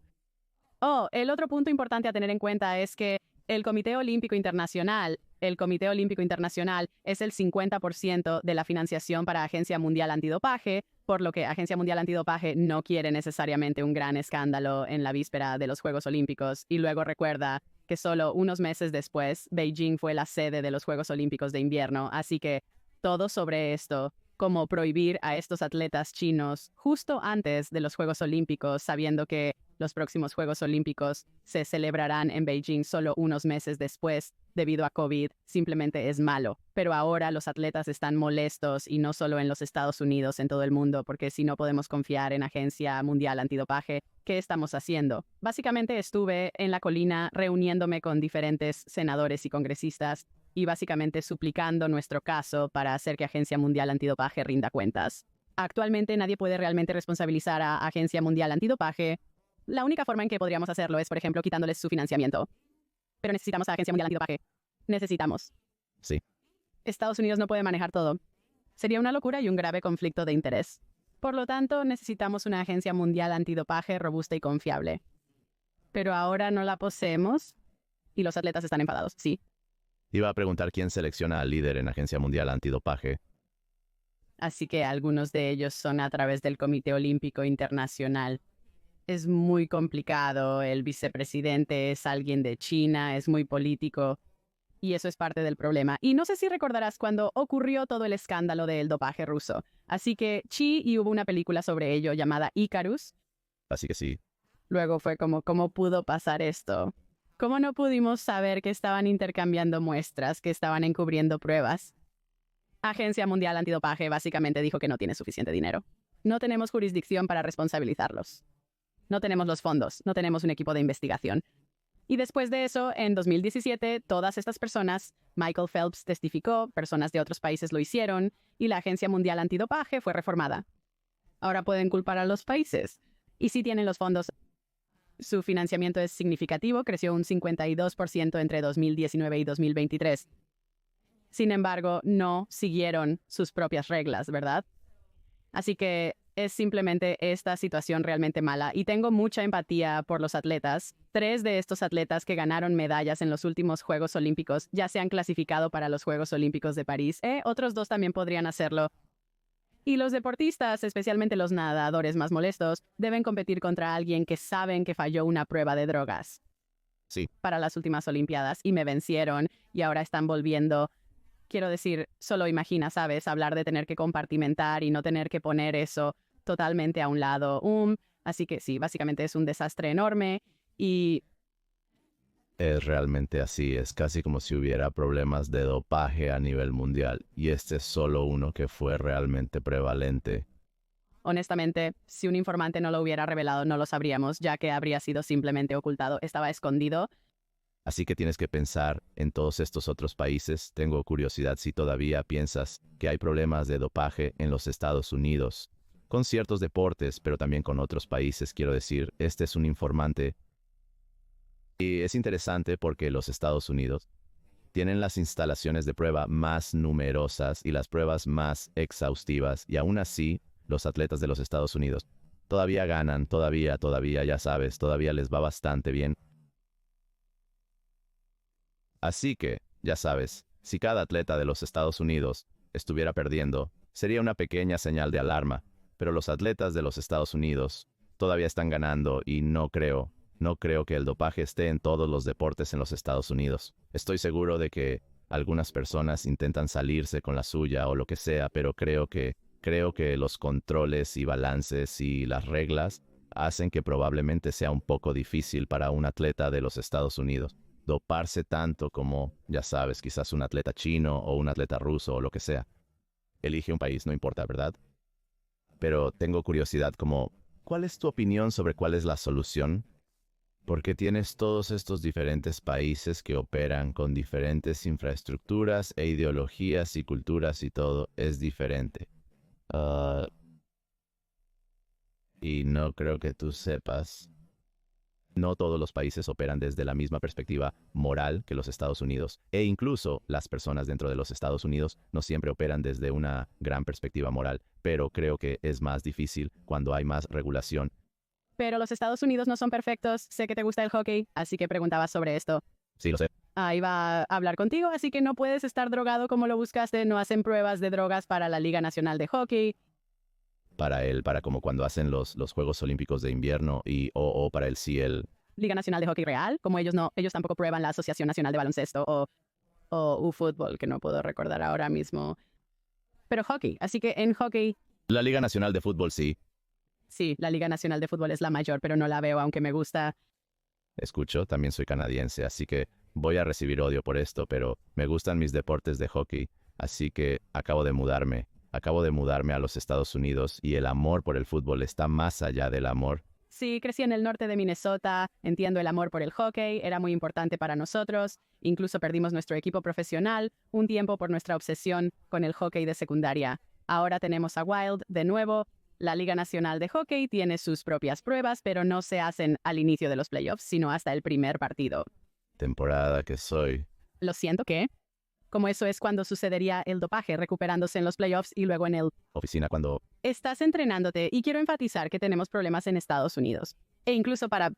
Oh, el otro punto importante a tener en cuenta es que el Comité Olímpico Internacional es el 50% de la financiación para Agencia Mundial Antidopaje, por lo que Agencia Mundial Antidopaje no quiere necesariamente un gran escándalo en la víspera de los Juegos Olímpicos. Y luego recuerda que solo unos meses después, Beijing fue la sede de los Juegos Olímpicos de invierno. Así que todo sobre esto, como prohibir a estos atletas chinos justo antes de los Juegos Olímpicos, sabiendo que los próximos Juegos Olímpicos se celebrarán en Beijing solo unos meses después debido a COVID, simplemente es malo. Pero ahora los atletas están molestos y no solo en los Estados Unidos, en todo el mundo, porque si no podemos confiar en Agencia Mundial Antidopaje, ¿qué estamos haciendo? Básicamente estuve en la colina reuniéndome con diferentes senadores y congresistas y básicamente suplicando nuestro caso para hacer que Agencia Mundial Antidopaje rinda cuentas. Actualmente nadie puede realmente responsabilizar a Agencia Mundial Antidopaje. La única forma en que podríamos hacerlo es, por ejemplo, quitándoles su financiamiento. Pero necesitamos a Agencia Mundial Antidopaje. Necesitamos. sí. Estados Unidos no puede manejar todo. Sería una locura y un grave conflicto de interés. Por lo tanto, necesitamos una Agencia Mundial Antidopaje robusta y confiable. Pero ahora no la poseemos y los atletas están enfadados, sí. Iba a preguntar quién selecciona al líder en Agencia Mundial Antidopaje. Así que algunos de ellos son a través del Comité Olímpico Internacional. Es muy complicado, el vicepresidente es alguien de China, es muy político, y eso es parte del problema. Y no sé si recordarás cuando ocurrió todo el escándalo del dopaje ruso. Así que y hubo una película sobre ello llamada Icarus. Así que sí. Luego fue como, ¿cómo pudo pasar esto? ¿Cómo no pudimos saber que estaban intercambiando muestras, que estaban encubriendo pruebas? Agencia Mundial Antidopaje básicamente dijo que no tiene suficiente dinero. No tenemos jurisdicción para responsabilizarlos. No tenemos los fondos, no tenemos un equipo de investigación. Y después de eso, en 2017, todas estas personas, Michael Phelps testificó, personas de otros países lo hicieron, y la Agencia Mundial Antidopaje fue reformada. Ahora pueden culpar a los países. Y si tienen los fondos, su financiamiento es significativo, creció un 52% entre 2019 y 2023. Sin embargo, no siguieron sus propias reglas, ¿verdad? Así que Es simplemente esta situación realmente mala y tengo mucha empatía por los atletas. 3 de estos atletas que ganaron medallas en los últimos Juegos Olímpicos ya se han clasificado para los Juegos Olímpicos de París. Otros 2 también podrían hacerlo. Y los deportistas, especialmente los nadadores más molestos, deben competir contra alguien que saben que falló una prueba de drogas. Sí. Para las últimas Olimpiadas y me vencieron y ahora están volviendo. Quiero decir, solo imagina, ¿sabes? Hablar de tener que compartimentar y no tener que poner eso totalmente a un lado. Así que sí, básicamente es un desastre enorme y Es realmente así, es casi como si hubiera problemas de dopaje a nivel mundial, y este es solo uno que fue realmente prevalente. honestamente, si un informante no lo hubiera revelado, no lo sabríamos, ya que habría sido simplemente ocultado. Estaba escondido. Así que tienes que pensar en todos estos otros países. Tengo curiosidad si todavía piensas que hay problemas de dopaje en los Estados Unidos, con ciertos deportes, pero también con otros países. Quiero decir, este es un informante. Y es interesante porque los Estados Unidos tienen las instalaciones de prueba más numerosas y las pruebas más exhaustivas, y aún así, los atletas de los Estados Unidos todavía ganan, todavía, ya sabes, todavía les va bastante bien. Así que, ya sabes, si cada atleta de los Estados Unidos estuviera perdiendo, sería una pequeña señal de alarma, pero los atletas de los Estados Unidos todavía están ganando y no creo que el dopaje esté en todos los deportes en los Estados Unidos. Estoy seguro de que algunas personas intentan salirse con la suya o lo que sea, pero creo que los controles y balances y las reglas hacen que probablemente sea un poco difícil para un atleta de los Estados Unidos doparse tanto como, ya sabes, quizás un atleta chino o un atleta ruso o lo que sea. Elige un país, no importa, ¿verdad? Pero tengo curiosidad como, ¿cuál es tu opinión sobre cuál es la solución? Porque tienes todos estos diferentes países que operan con diferentes infraestructuras e ideologías y culturas y todo es diferente. Y no creo que tú sepas. No todos los países operan desde la misma perspectiva moral que los Estados Unidos, e incluso las personas dentro de los Estados Unidos no siempre operan desde una gran perspectiva moral, pero creo que es más difícil cuando hay más regulación. Pero los Estados Unidos no son perfectos. Sé que te gusta el hockey, así que preguntabas sobre esto. Sí, lo sé. Iba a hablar contigo, así que no puedes estar drogado como lo buscaste. No hacen pruebas de drogas para la Liga Nacional de Hockey. Para como cuando hacen los Juegos Olímpicos de invierno o para el CIEL. Liga Nacional de Hockey Real, como ellos tampoco prueban la Asociación Nacional de Baloncesto o U-Fútbol, que no puedo recordar ahora mismo. Pero hockey, así que en hockey, La Liga Nacional de Fútbol sí. sí, la Liga Nacional de Fútbol es la mayor, pero no la veo, aunque me gusta. Escucho, también soy canadiense, así que voy a recibir odio por esto, pero me gustan mis deportes de hockey, así que acabo de mudarme a los Estados Unidos y el amor por el fútbol está más allá del amor. Sí, crecí en el norte de Minnesota, entiendo el amor por el hockey, era muy importante para nosotros, incluso perdimos nuestro equipo profesional un tiempo por nuestra obsesión con el hockey de secundaria. Ahora tenemos a Wild de nuevo. La Liga Nacional de Hockey tiene sus propias pruebas, pero no se hacen al inicio de los playoffs, sino hasta el primer partido. Temporada que soy. Lo siento que, como eso es cuando sucedería el dopaje, recuperándose en los playoffs y luego en el Oficina cuando... estás entrenándote, y quiero enfatizar que tenemos problemas en Estados Unidos, e incluso para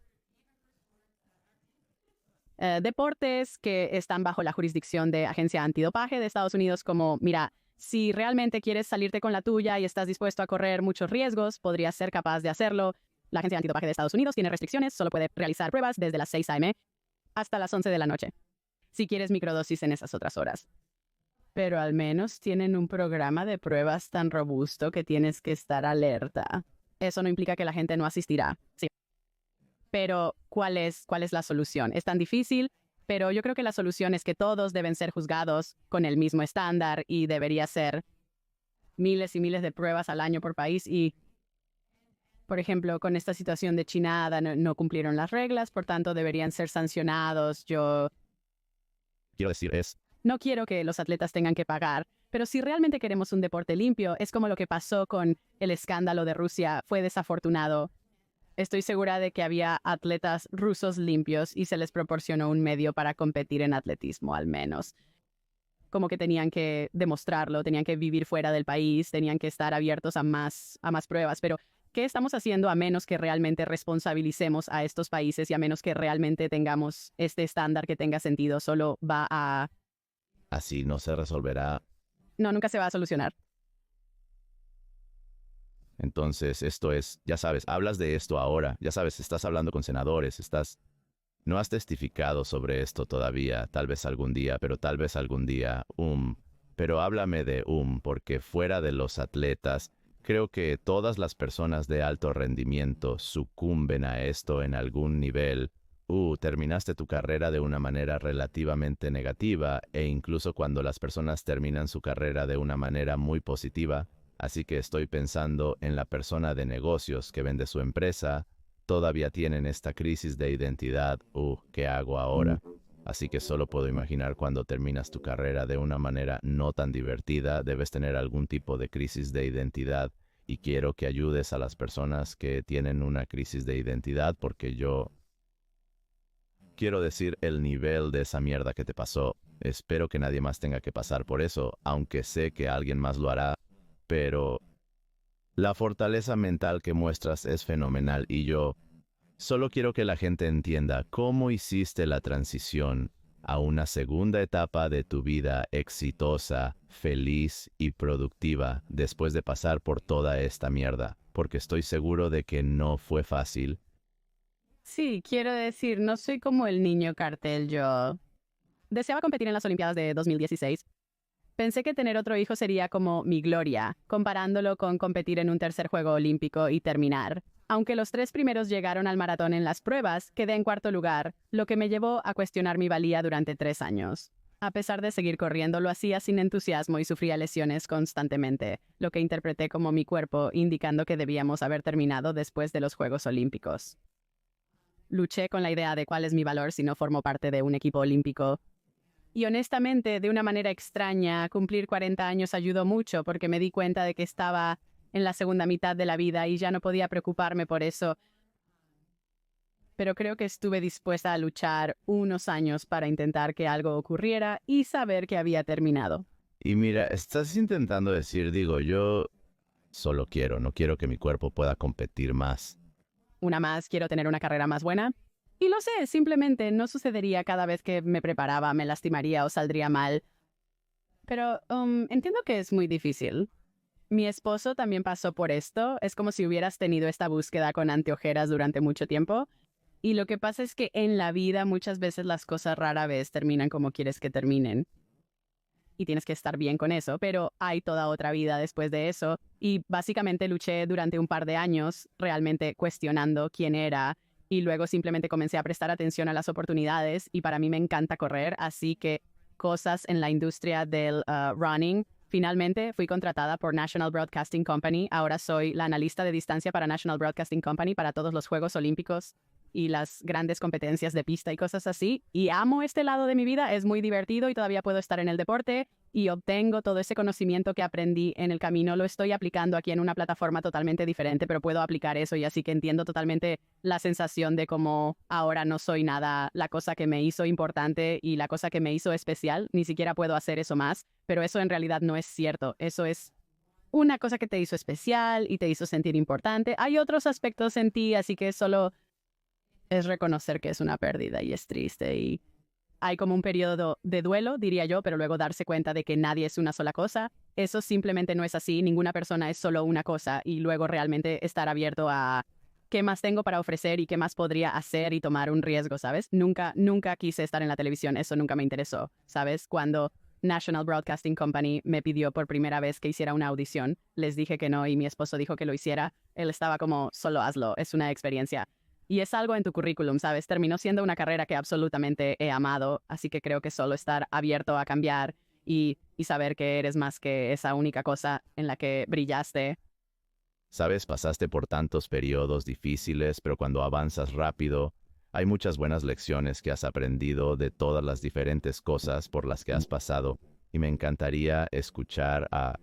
deportes que están bajo la jurisdicción de Agencia Antidopaje de Estados Unidos, como, mira, si realmente quieres salirte con la tuya y estás dispuesto a correr muchos riesgos, podrías ser capaz de hacerlo. La Agencia Antidopaje de Estados Unidos tiene restricciones, solo puede realizar pruebas desde las 6 a.m. hasta las 11 de la noche, si quieres microdosis en esas otras horas. Pero al menos tienen un programa de pruebas tan robusto que tienes que estar alerta. Eso no implica que la gente no asistirá. Sí. Pero, ¿cuál es la solución? Es tan difícil, pero yo creo que la solución es que todos deben ser juzgados con el mismo estándar y debería ser miles y miles de pruebas al año por país. Y, por ejemplo, con esta situación de China no cumplieron las reglas, por tanto deberían ser sancionados. Quiero decir, No quiero que los atletas tengan que pagar, pero si realmente queremos un deporte limpio, es como lo que pasó con el escándalo de Rusia. Fue desafortunado. Estoy segura de que había atletas rusos limpios y se les proporcionó un medio para competir en atletismo, al menos. como que tenían que demostrarlo, tenían que vivir fuera del país, tenían que estar abiertos a más pruebas. Pero, ¿qué estamos haciendo a menos que realmente responsabilicemos a estos países y a menos que realmente tengamos este estándar que tenga sentido? Solo va a... Así no se resolverá. No, nunca se va a solucionar. Entonces, esto es, ya sabes, hablas de esto ahora, ya sabes, estás hablando con senadores, no has testificado sobre esto todavía, tal vez algún día, pero tal vez algún día, pero háblame de porque fuera de los atletas, creo que todas las personas de alto rendimiento sucumben a esto en algún nivel. Terminaste tu carrera de una manera relativamente negativa e incluso cuando las personas terminan su carrera de una manera muy positiva, así que estoy pensando en la persona de negocios que vende su empresa, todavía tienen esta crisis de identidad, ¿qué hago ahora? Así que solo puedo imaginar cuando terminas tu carrera de una manera no tan divertida, debes tener algún tipo de crisis de identidad y quiero que ayudes a las personas que tienen una crisis de identidad porque yo quiero decir el nivel de esa mierda que te pasó. Espero que nadie más tenga que pasar por eso, aunque sé que alguien más lo hará, pero la fortaleza mental que muestras es fenomenal y yo solo quiero que la gente entienda cómo hiciste la transición a una segunda etapa de tu vida exitosa, feliz y productiva después de pasar por toda esta mierda, porque estoy seguro de que no fue fácil. Sí, quiero decir, no soy como el niño cartel yo. Deseaba competir en las Olimpiadas de 2016. Pensé que tener otro hijo sería como mi gloria, comparándolo con competir en un tercer juego olímpico y terminar. Aunque los 3 primeros llegaron al maratón en las pruebas, quedé en cuarto lugar, lo que me llevó a cuestionar mi valía durante 3 años. A pesar de seguir corriendo, lo hacía sin entusiasmo y sufría lesiones constantemente, lo que interpreté como mi cuerpo indicando que debíamos haber terminado después de los Juegos Olímpicos. Luché con la idea de cuál es mi valor si no formo parte de un equipo olímpico. Y honestamente, de una manera extraña, cumplir 40 años ayudó mucho porque me di cuenta de que estaba en la segunda mitad de la vida y ya no podía preocuparme por eso. Pero creo que estuve dispuesta a luchar unos años para intentar que algo ocurriera y saber que había terminado. Y mira, estás intentando decir, digo, yo no quiero que mi cuerpo pueda competir más. Una más, quiero tener una carrera más buena. Y lo sé, simplemente no sucedería cada vez que me preparaba, me lastimaría o saldría mal. Pero entiendo que es muy difícil. Mi esposo también pasó por esto. Es como si hubieras tenido esta búsqueda con anteojeras durante mucho tiempo. Y lo que pasa es que en la vida muchas veces las cosas rara vez terminan como quieres que terminen. Y tienes que estar bien con eso, pero hay toda otra vida después de eso. Y básicamente luché durante un par de años realmente cuestionando quién era y luego simplemente comencé a prestar atención a las oportunidades y para mí me encanta correr, así que cosas en la industria del running. Finalmente fui contratada por National Broadcasting Company. Ahora soy la analista de distancia para National Broadcasting Company para todos los Juegos Olímpicos y las grandes competencias de pista y cosas así. Y amo este lado de mi vida, es muy divertido y todavía puedo estar en el deporte y obtengo todo ese conocimiento que aprendí en el camino. Lo estoy aplicando aquí en una plataforma totalmente diferente, pero puedo aplicar eso y así que entiendo totalmente la sensación de cómo ahora no soy nada, la cosa que me hizo importante y la cosa que me hizo especial, ni siquiera puedo hacer eso más, pero eso en realidad no es cierto. Eso es una cosa que te hizo especial y te hizo sentir importante. Hay otros aspectos en ti, así que solo es reconocer que es una pérdida y es triste y hay como un periodo de duelo, diría yo, pero luego darse cuenta de que nadie es una sola cosa. Eso simplemente no es así, ninguna persona es solo una cosa y luego realmente estar abierto a qué más tengo para ofrecer y qué más podría hacer y tomar un riesgo, ¿sabes? Nunca quise estar en la televisión, eso nunca me interesó, ¿sabes? Cuando National Broadcasting Company me pidió por primera vez que hiciera una audición, les dije que no y mi esposo dijo que lo hiciera. Él estaba como, solo hazlo, es una experiencia. Y es algo en tu currículum, ¿sabes? Terminó siendo una carrera que absolutamente he amado, así que creo que solo estar abierto a cambiar y saber que eres más que esa única cosa en la que brillaste. Sabes, pasaste por tantos periodos difíciles, pero cuando avanzas rápido, hay muchas buenas lecciones que has aprendido de todas las diferentes cosas por las que has pasado, y me encantaría escuchar a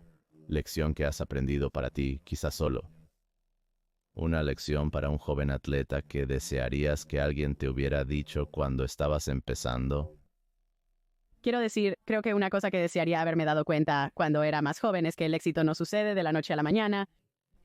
lección que has aprendido para ti, quizás solo. Una lección para un joven atleta que desearías que alguien te hubiera dicho cuando estabas empezando. Quiero decir, creo que una cosa que desearía haberme dado cuenta cuando era más joven es que el éxito no sucede de la noche a la mañana.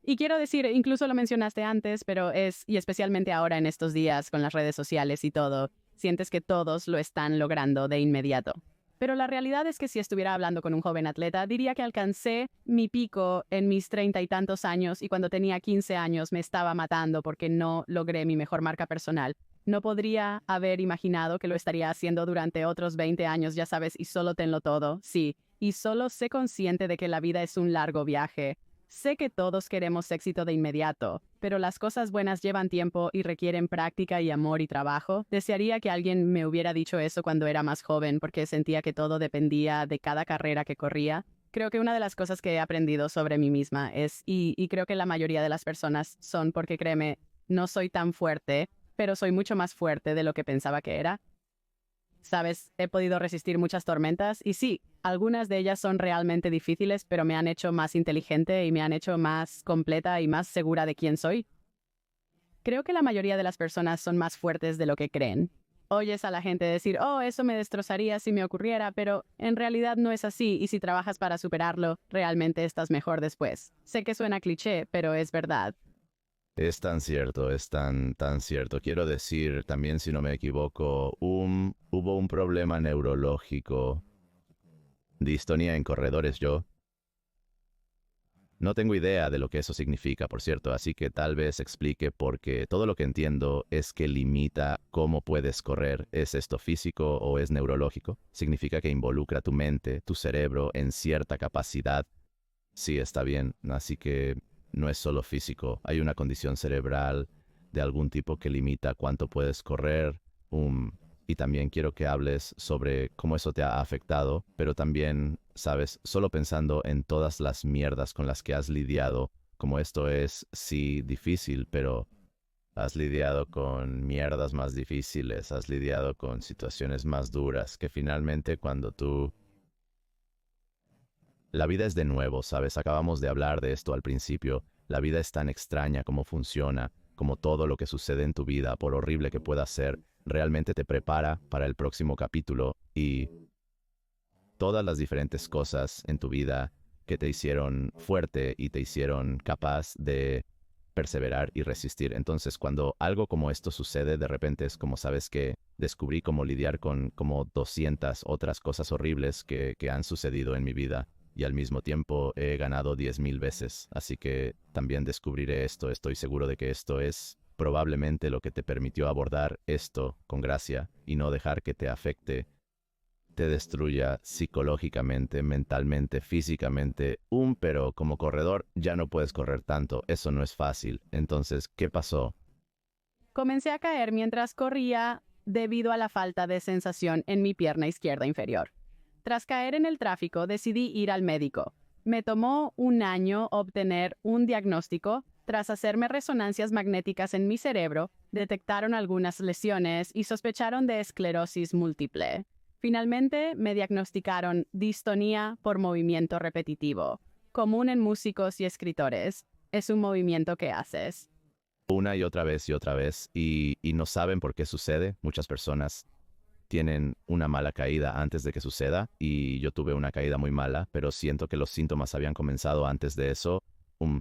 Y quiero decir, incluso lo mencionaste antes, pero y especialmente ahora en estos días con las redes sociales y todo, sientes que todos lo están logrando de inmediato. Pero la realidad es que si estuviera hablando con un joven atleta, diría que alcancé mi pico en mis 30 y tantos años y cuando tenía 15 años me estaba matando porque no logré mi mejor marca personal. No podría haber imaginado que lo estaría haciendo durante otros 20 años, ya sabes, y solo tenlo todo, sí. Y solo sé consciente de que la vida es un largo viaje. Sé que todos queremos éxito de inmediato, pero las cosas buenas llevan tiempo y requieren práctica y amor y trabajo. Desearía que alguien me hubiera dicho eso cuando era más joven porque sentía que todo dependía de cada carrera que corría. Creo que una de las cosas que he aprendido sobre mí misma y creo que la mayoría de las personas son porque créeme, no soy tan fuerte, pero soy mucho más fuerte de lo que pensaba que era. Sabes, he podido resistir muchas tormentas y sí, algunas de ellas son realmente difíciles, pero me han hecho más inteligente y me han hecho más completa y más segura de quién soy. Creo que la mayoría de las personas son más fuertes de lo que creen. Oyes a la gente decir, oh, eso me destrozaría si me ocurriera, pero en realidad no es así y si trabajas para superarlo, realmente estás mejor después. Sé que suena cliché, pero es verdad. Es tan cierto, es tan cierto. Quiero decir, también si no me equivoco, hubo un problema neurológico, distonía en corredores yo. No tengo idea de lo que eso significa, por cierto, así que tal vez explique porque todo lo que entiendo es que limita cómo puedes correr. ¿Es esto físico o es neurológico? Significa que involucra tu mente, tu cerebro en cierta capacidad. Sí, está bien, así que no es solo físico, hay una condición cerebral de algún tipo que limita cuánto puedes correr. Y también quiero que hables sobre cómo eso te ha afectado, pero también, sabes, solo pensando en todas las mierdas con las que has lidiado, como esto es, sí, difícil, pero has lidiado con mierdas más difíciles, has lidiado con situaciones más duras, que finalmente cuando tú... La vida es de nuevo, ¿sabes? Acabamos de hablar de esto al principio. La vida es tan extraña como funciona, como todo lo que sucede en tu vida, por horrible que pueda ser, realmente te prepara para el próximo capítulo y todas las diferentes cosas en tu vida que te hicieron fuerte y te hicieron capaz de perseverar y resistir. Entonces, cuando algo como esto sucede, de repente es como, sabes que descubrí cómo lidiar con como 200 otras cosas horribles que han sucedido en mi vida y al mismo tiempo he ganado 10,000 veces. Así que también descubriré esto. Estoy seguro de que esto es probablemente lo que te permitió abordar esto con gracia y no dejar que te afecte, te destruya psicológicamente, mentalmente, físicamente. Pero como corredor ya no puedes correr tanto. Eso no es fácil. Entonces, ¿qué pasó? Comencé a caer mientras corría debido a la falta de sensación en mi pierna izquierda inferior. Tras caer en el tráfico, decidí ir al médico. Me tomó un año obtener un diagnóstico. Tras hacerme resonancias magnéticas en mi cerebro, detectaron algunas lesiones y sospecharon de esclerosis múltiple. Finalmente, me diagnosticaron distonía por movimiento repetitivo, común en músicos y escritores. Es un movimiento que haces. Una y otra vez y no saben por qué sucede. Muchas personas tienen una mala caída antes de que suceda y yo tuve una caída muy mala, pero siento que los síntomas habían comenzado antes de eso.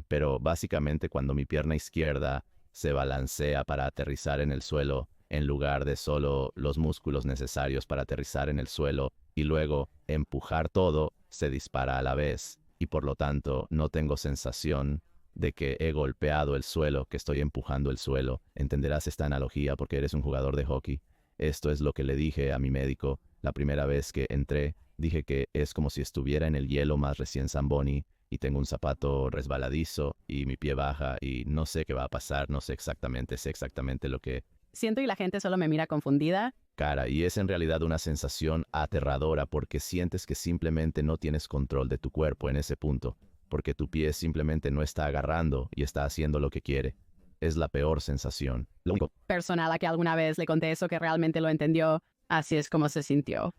Pero básicamente cuando mi pierna izquierda se balancea para aterrizar en el suelo, en lugar de solo los músculos necesarios para aterrizar en el suelo y luego empujar todo, se dispara a la vez y por lo tanto no tengo sensación de que he golpeado el suelo, que estoy empujando el suelo. Entenderás esta analogía porque eres un jugador de hockey. Esto es lo que le dije a mi médico la primera vez que entré. Dije que es como si estuviera en el hielo más recién Zamboni y tengo un zapato resbaladizo y mi pie baja y no sé qué va a pasar, no sé exactamente lo que Siento y la gente solo me mira confundida. cara y es en realidad una sensación aterradora porque sientes que simplemente no tienes control de tu cuerpo en ese punto, porque tu pie simplemente no está agarrando y está haciendo lo que quiere. Es la peor sensación. Lo único Persona a la que alguna vez le conté eso que realmente lo entendió, así es como se sintió.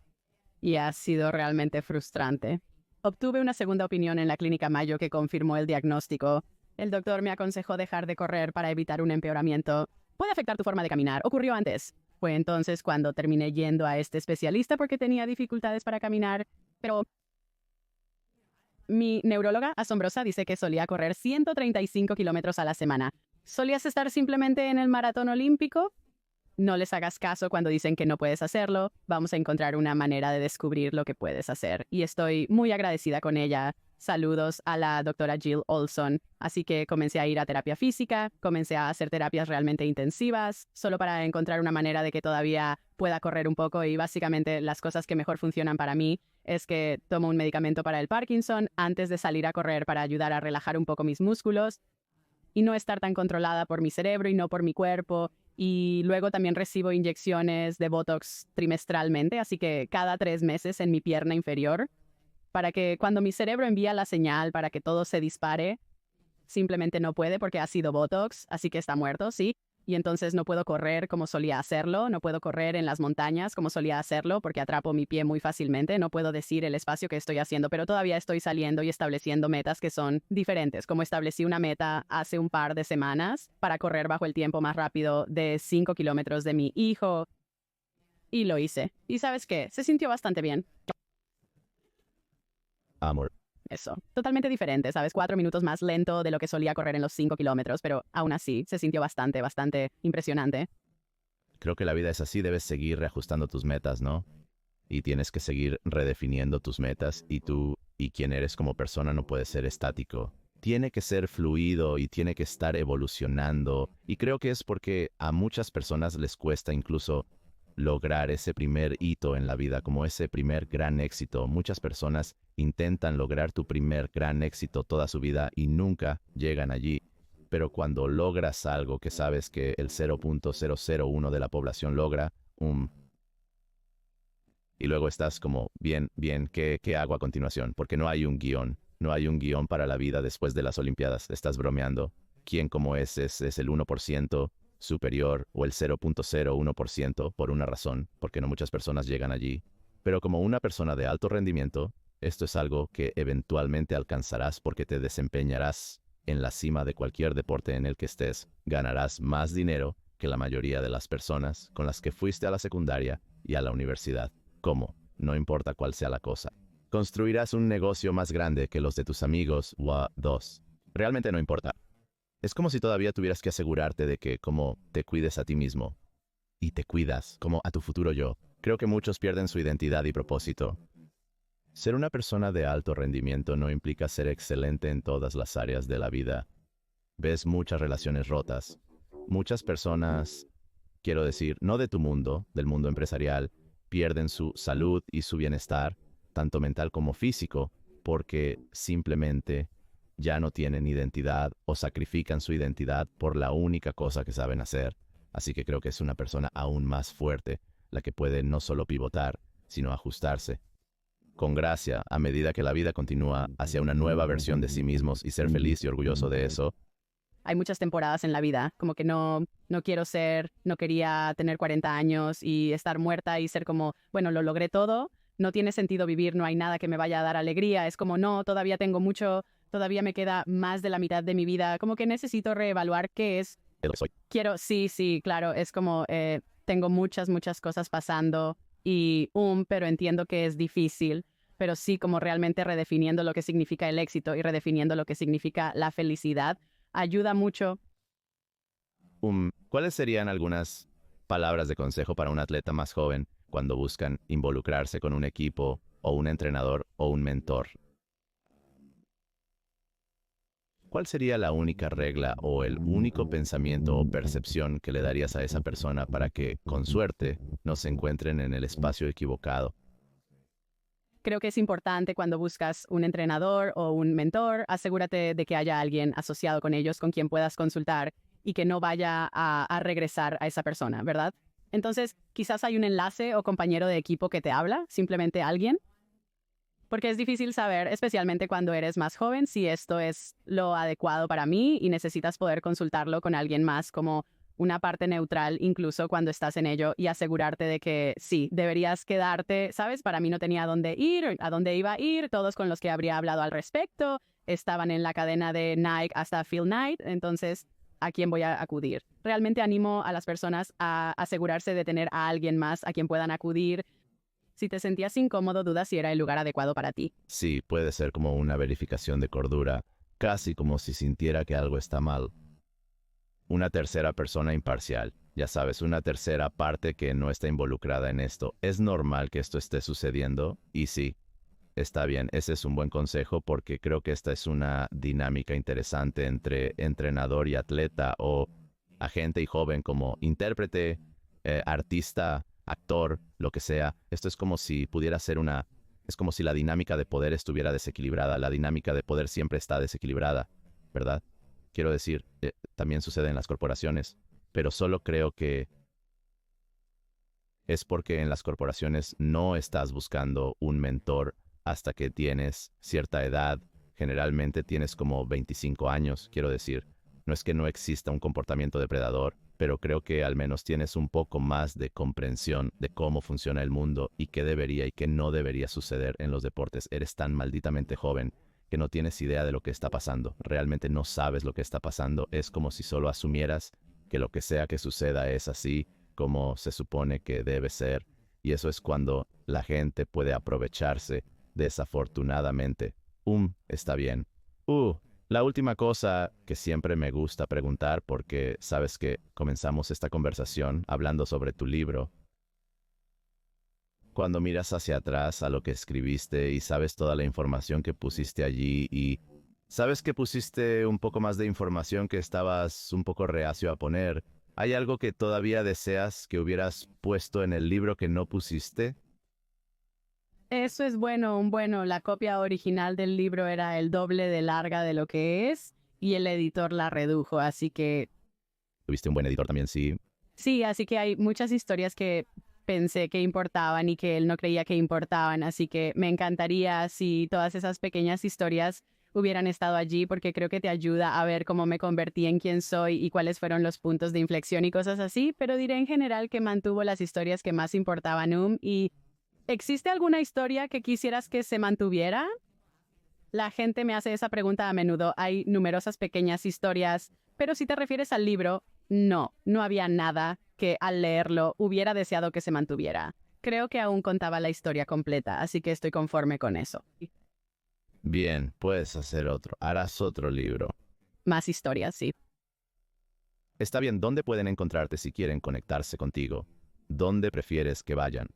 Y ha sido realmente frustrante. Obtuve una segunda opinión en la clínica Mayo que confirmó el diagnóstico. El doctor me aconsejó dejar de correr para evitar un empeoramiento. Puede afectar tu forma de caminar. Ocurrió antes. Fue entonces cuando terminé yendo a este especialista porque tenía dificultades para caminar, pero mi neuróloga asombrosa dice que solía correr 135 kilómetros a la semana. ¿Solías estar simplemente en el maratón olímpico? No les hagas caso cuando dicen que no puedes hacerlo. Vamos a encontrar una manera de descubrir lo que puedes hacer. Y estoy muy agradecida con ella. Saludos a la doctora Jill Olson. Así que comencé a ir a terapia física, comencé a hacer terapias realmente intensivas, solo para encontrar una manera de que todavía pueda correr un poco. Y básicamente las cosas que mejor funcionan para mí es que tomo un medicamento para el Parkinson antes de salir a correr para ayudar a relajar un poco mis músculos y no estar tan controlada por mi cerebro y no por mi cuerpo. Y luego también recibo inyecciones de Botox trimestralmente, así que cada 3 meses en mi pierna inferior, para que cuando mi cerebro envía la señal para que todo se dispare, simplemente no puede porque ha sido Botox, así que está muerto, ¿sí? Y entonces no puedo correr como solía hacerlo, no puedo correr en las montañas como solía hacerlo porque atrapo mi pie muy fácilmente, no puedo decir el espacio que estoy haciendo, pero todavía estoy saliendo y estableciendo metas que son diferentes, como establecí una meta hace un par de semanas para correr bajo el tiempo más rápido de 5 kilómetros de mi hijo, y lo hice. ¿Y sabes qué? Se sintió bastante bien. Amor. Eso, totalmente diferente, ¿sabes? 4 minutos más lento de lo que solía correr en los 5 kilómetros, pero aún así se sintió bastante impresionante. Creo que la vida es así, debes seguir reajustando tus metas, ¿no? Y tienes que seguir redefiniendo tus metas y tú y quién eres como persona no puede ser estático. Tiene que ser fluido y tiene que estar evolucionando. Y creo que es porque a muchas personas les cuesta incluso lograr ese primer hito en la vida, como ese primer gran éxito. Muchas personas intentan lograr tu primer gran éxito toda su vida y nunca llegan allí. Pero cuando logras algo que sabes que el 0.001 de la población logra, y luego estás como, bien, ¿qué hago a continuación? Porque no hay un guión. No hay un guión para la vida después de las Olimpiadas. Estás bromeando. ¿Quién como es el 1% superior o el 0.01% por una razón? Porque no muchas personas llegan allí. Pero como una persona de alto rendimiento, esto es algo que eventualmente alcanzarás porque te desempeñarás en la cima de cualquier deporte en el que estés. Ganarás más dinero que la mayoría de las personas con las que fuiste a la secundaria y a la universidad. ¿Cómo? No importa cuál sea la cosa. Construirás un negocio más grande que los de tus amigos dos. Realmente no importa. Es como si todavía tuvieras que asegurarte de que como te cuides a ti mismo. Y te cuidas como a tu futuro yo. Creo que muchos pierden su identidad y propósito. Ser una persona de alto rendimiento no implica ser excelente en todas las áreas de la vida. Ves muchas relaciones rotas. Muchas personas, quiero decir, no de tu mundo, del mundo empresarial, pierden su salud y su bienestar, tanto mental como físico, porque simplemente ya no tienen identidad o sacrifican su identidad por la única cosa que saben hacer. Así que creo que es una persona aún más fuerte la que puede no solo pivotar, sino ajustarse. Con gracia, a medida que la vida continúa hacia una nueva versión de sí mismos y ser feliz y orgulloso de eso. Hay muchas temporadas en la vida, como que no quería tener 40 años y estar muerta y ser como, bueno, lo logré todo, no tiene sentido vivir, no hay nada que me vaya a dar alegría, es como, no, todavía tengo mucho, todavía me queda más de la mitad de mi vida, como que necesito reevaluar qué es. Sí, claro, es como, tengo muchas cosas pasando pero entiendo que es difícil, pero sí como realmente redefiniendo lo que significa el éxito y redefiniendo lo que significa la felicidad, ayuda mucho. ¿Cuáles serían algunas palabras de consejo para un atleta más joven cuando buscan involucrarse con un equipo o un entrenador o un mentor? ¿Cuál sería la única regla o el único pensamiento o percepción que le darías a esa persona para que, con suerte, no se encuentren en el espacio equivocado? Creo que es importante cuando buscas un entrenador o un mentor, asegúrate de que haya alguien asociado con ellos con quien puedas consultar y que no vaya a regresar a esa persona, ¿verdad? Entonces, quizás hay un enlace o compañero de equipo que te habla, simplemente alguien. Porque es difícil saber, especialmente cuando eres más joven, si esto es lo adecuado para mí y necesitas poder consultarlo con alguien más como una parte neutral, incluso cuando estás en ello, y asegurarte de que sí, deberías quedarte, ¿sabes? Para mí no tenía a dónde ir, a dónde iba a ir, todos con los que habría hablado al respecto estaban en la cadena de Nike hasta Phil Knight, entonces a quién voy a acudir. Realmente animo a las personas a asegurarse de tener a alguien más a quien puedan acudir. Si te sentías incómodo, duda si era el lugar adecuado para ti. Sí, puede ser como una verificación de cordura, casi como si sintiera que algo está mal. Una tercera persona imparcial, ya sabes, una tercera parte que no está involucrada en esto. ¿Es normal que esto esté sucediendo? Y sí, está bien, ese es un buen consejo porque creo que esta es una dinámica interesante entre entrenador y atleta o agente y joven como intérprete, artista, actor, lo que sea. Esto es como si pudiera ser es como si la dinámica de poder estuviera desequilibrada. La dinámica de poder siempre está desequilibrada, ¿verdad? Quiero decir, también sucede en las corporaciones, pero solo creo que es porque en las corporaciones no estás buscando un mentor hasta que tienes cierta edad. Generalmente tienes como 25 años, quiero decir. No es que no exista un comportamiento depredador, pero creo que al menos tienes un poco más de comprensión de cómo funciona el mundo y qué debería y qué no debería suceder en los deportes. Eres tan malditamente joven que no tienes idea de lo que está pasando. Realmente no sabes lo que está pasando. Es como si solo asumieras que lo que sea que suceda es así como se supone que debe ser. Y eso es cuando la gente puede aprovecharse, desafortunadamente. Está bien. La última cosa que siempre me gusta preguntar, porque sabes que comenzamos esta conversación hablando sobre tu libro. Cuando miras hacia atrás a lo que escribiste y sabes toda la información que pusiste allí y sabes que pusiste un poco más de información que estabas un poco reacio a poner, ¿hay algo que todavía deseas que hubieras puesto en el libro que no pusiste? Eso es bueno. La copia original del libro era el doble de larga de lo que es y el editor la redujo, así que Tuviste un buen editor también, sí. sí, así que hay muchas historias que pensé que importaban y que él no creía que importaban, así que me encantaría si todas esas pequeñas historias hubieran estado allí porque creo que te ayuda a ver cómo me convertí en quien soy y cuáles fueron los puntos de inflexión y cosas así, pero diré en general que mantuvo las historias que más importaban y ¿existe alguna historia que quisieras que se mantuviera? La gente me hace esa pregunta a menudo. Hay numerosas pequeñas historias, pero si te refieres al libro, no había nada que al leerlo hubiera deseado que se mantuviera. Creo que aún contaba la historia completa, así que estoy conforme con eso. Bien, puedes hacer otro. Harás otro libro. Más historias, sí. Está bien, ¿dónde pueden encontrarte si quieren conectarse contigo? ¿Dónde prefieres que vayan?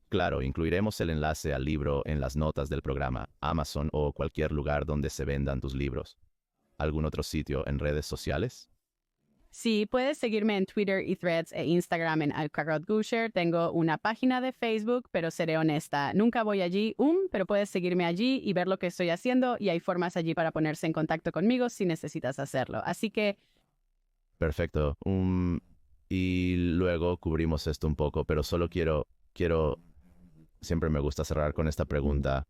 Claro, incluiremos el enlace al libro en las notas del programa, Amazon o cualquier lugar donde se vendan tus libros. ¿Algún otro sitio en redes sociales? Sí, puedes seguirme en Twitter y Threads e Instagram en @carrotgusher. Tengo una página de Facebook, pero seré honesta, nunca voy allí, pero puedes seguirme allí y ver lo que estoy haciendo y hay formas allí para ponerse en contacto conmigo si necesitas hacerlo. Así que Perfecto. Y luego cubrimos esto un poco, pero solo siempre me gusta cerrar con esta pregunta.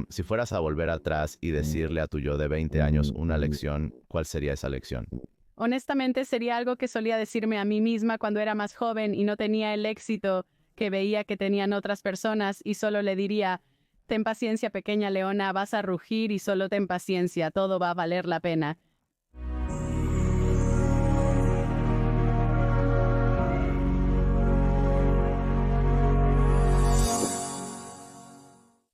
Si fueras a volver atrás y decirle a tu yo de 20 años una lección, ¿cuál sería esa lección? honestamente sería algo que solía decirme a mí misma cuando era más joven y no tenía el éxito que veía que tenían otras personas y solo le diría, ten paciencia pequeña leona, vas a rugir y solo ten paciencia, todo va a valer la pena.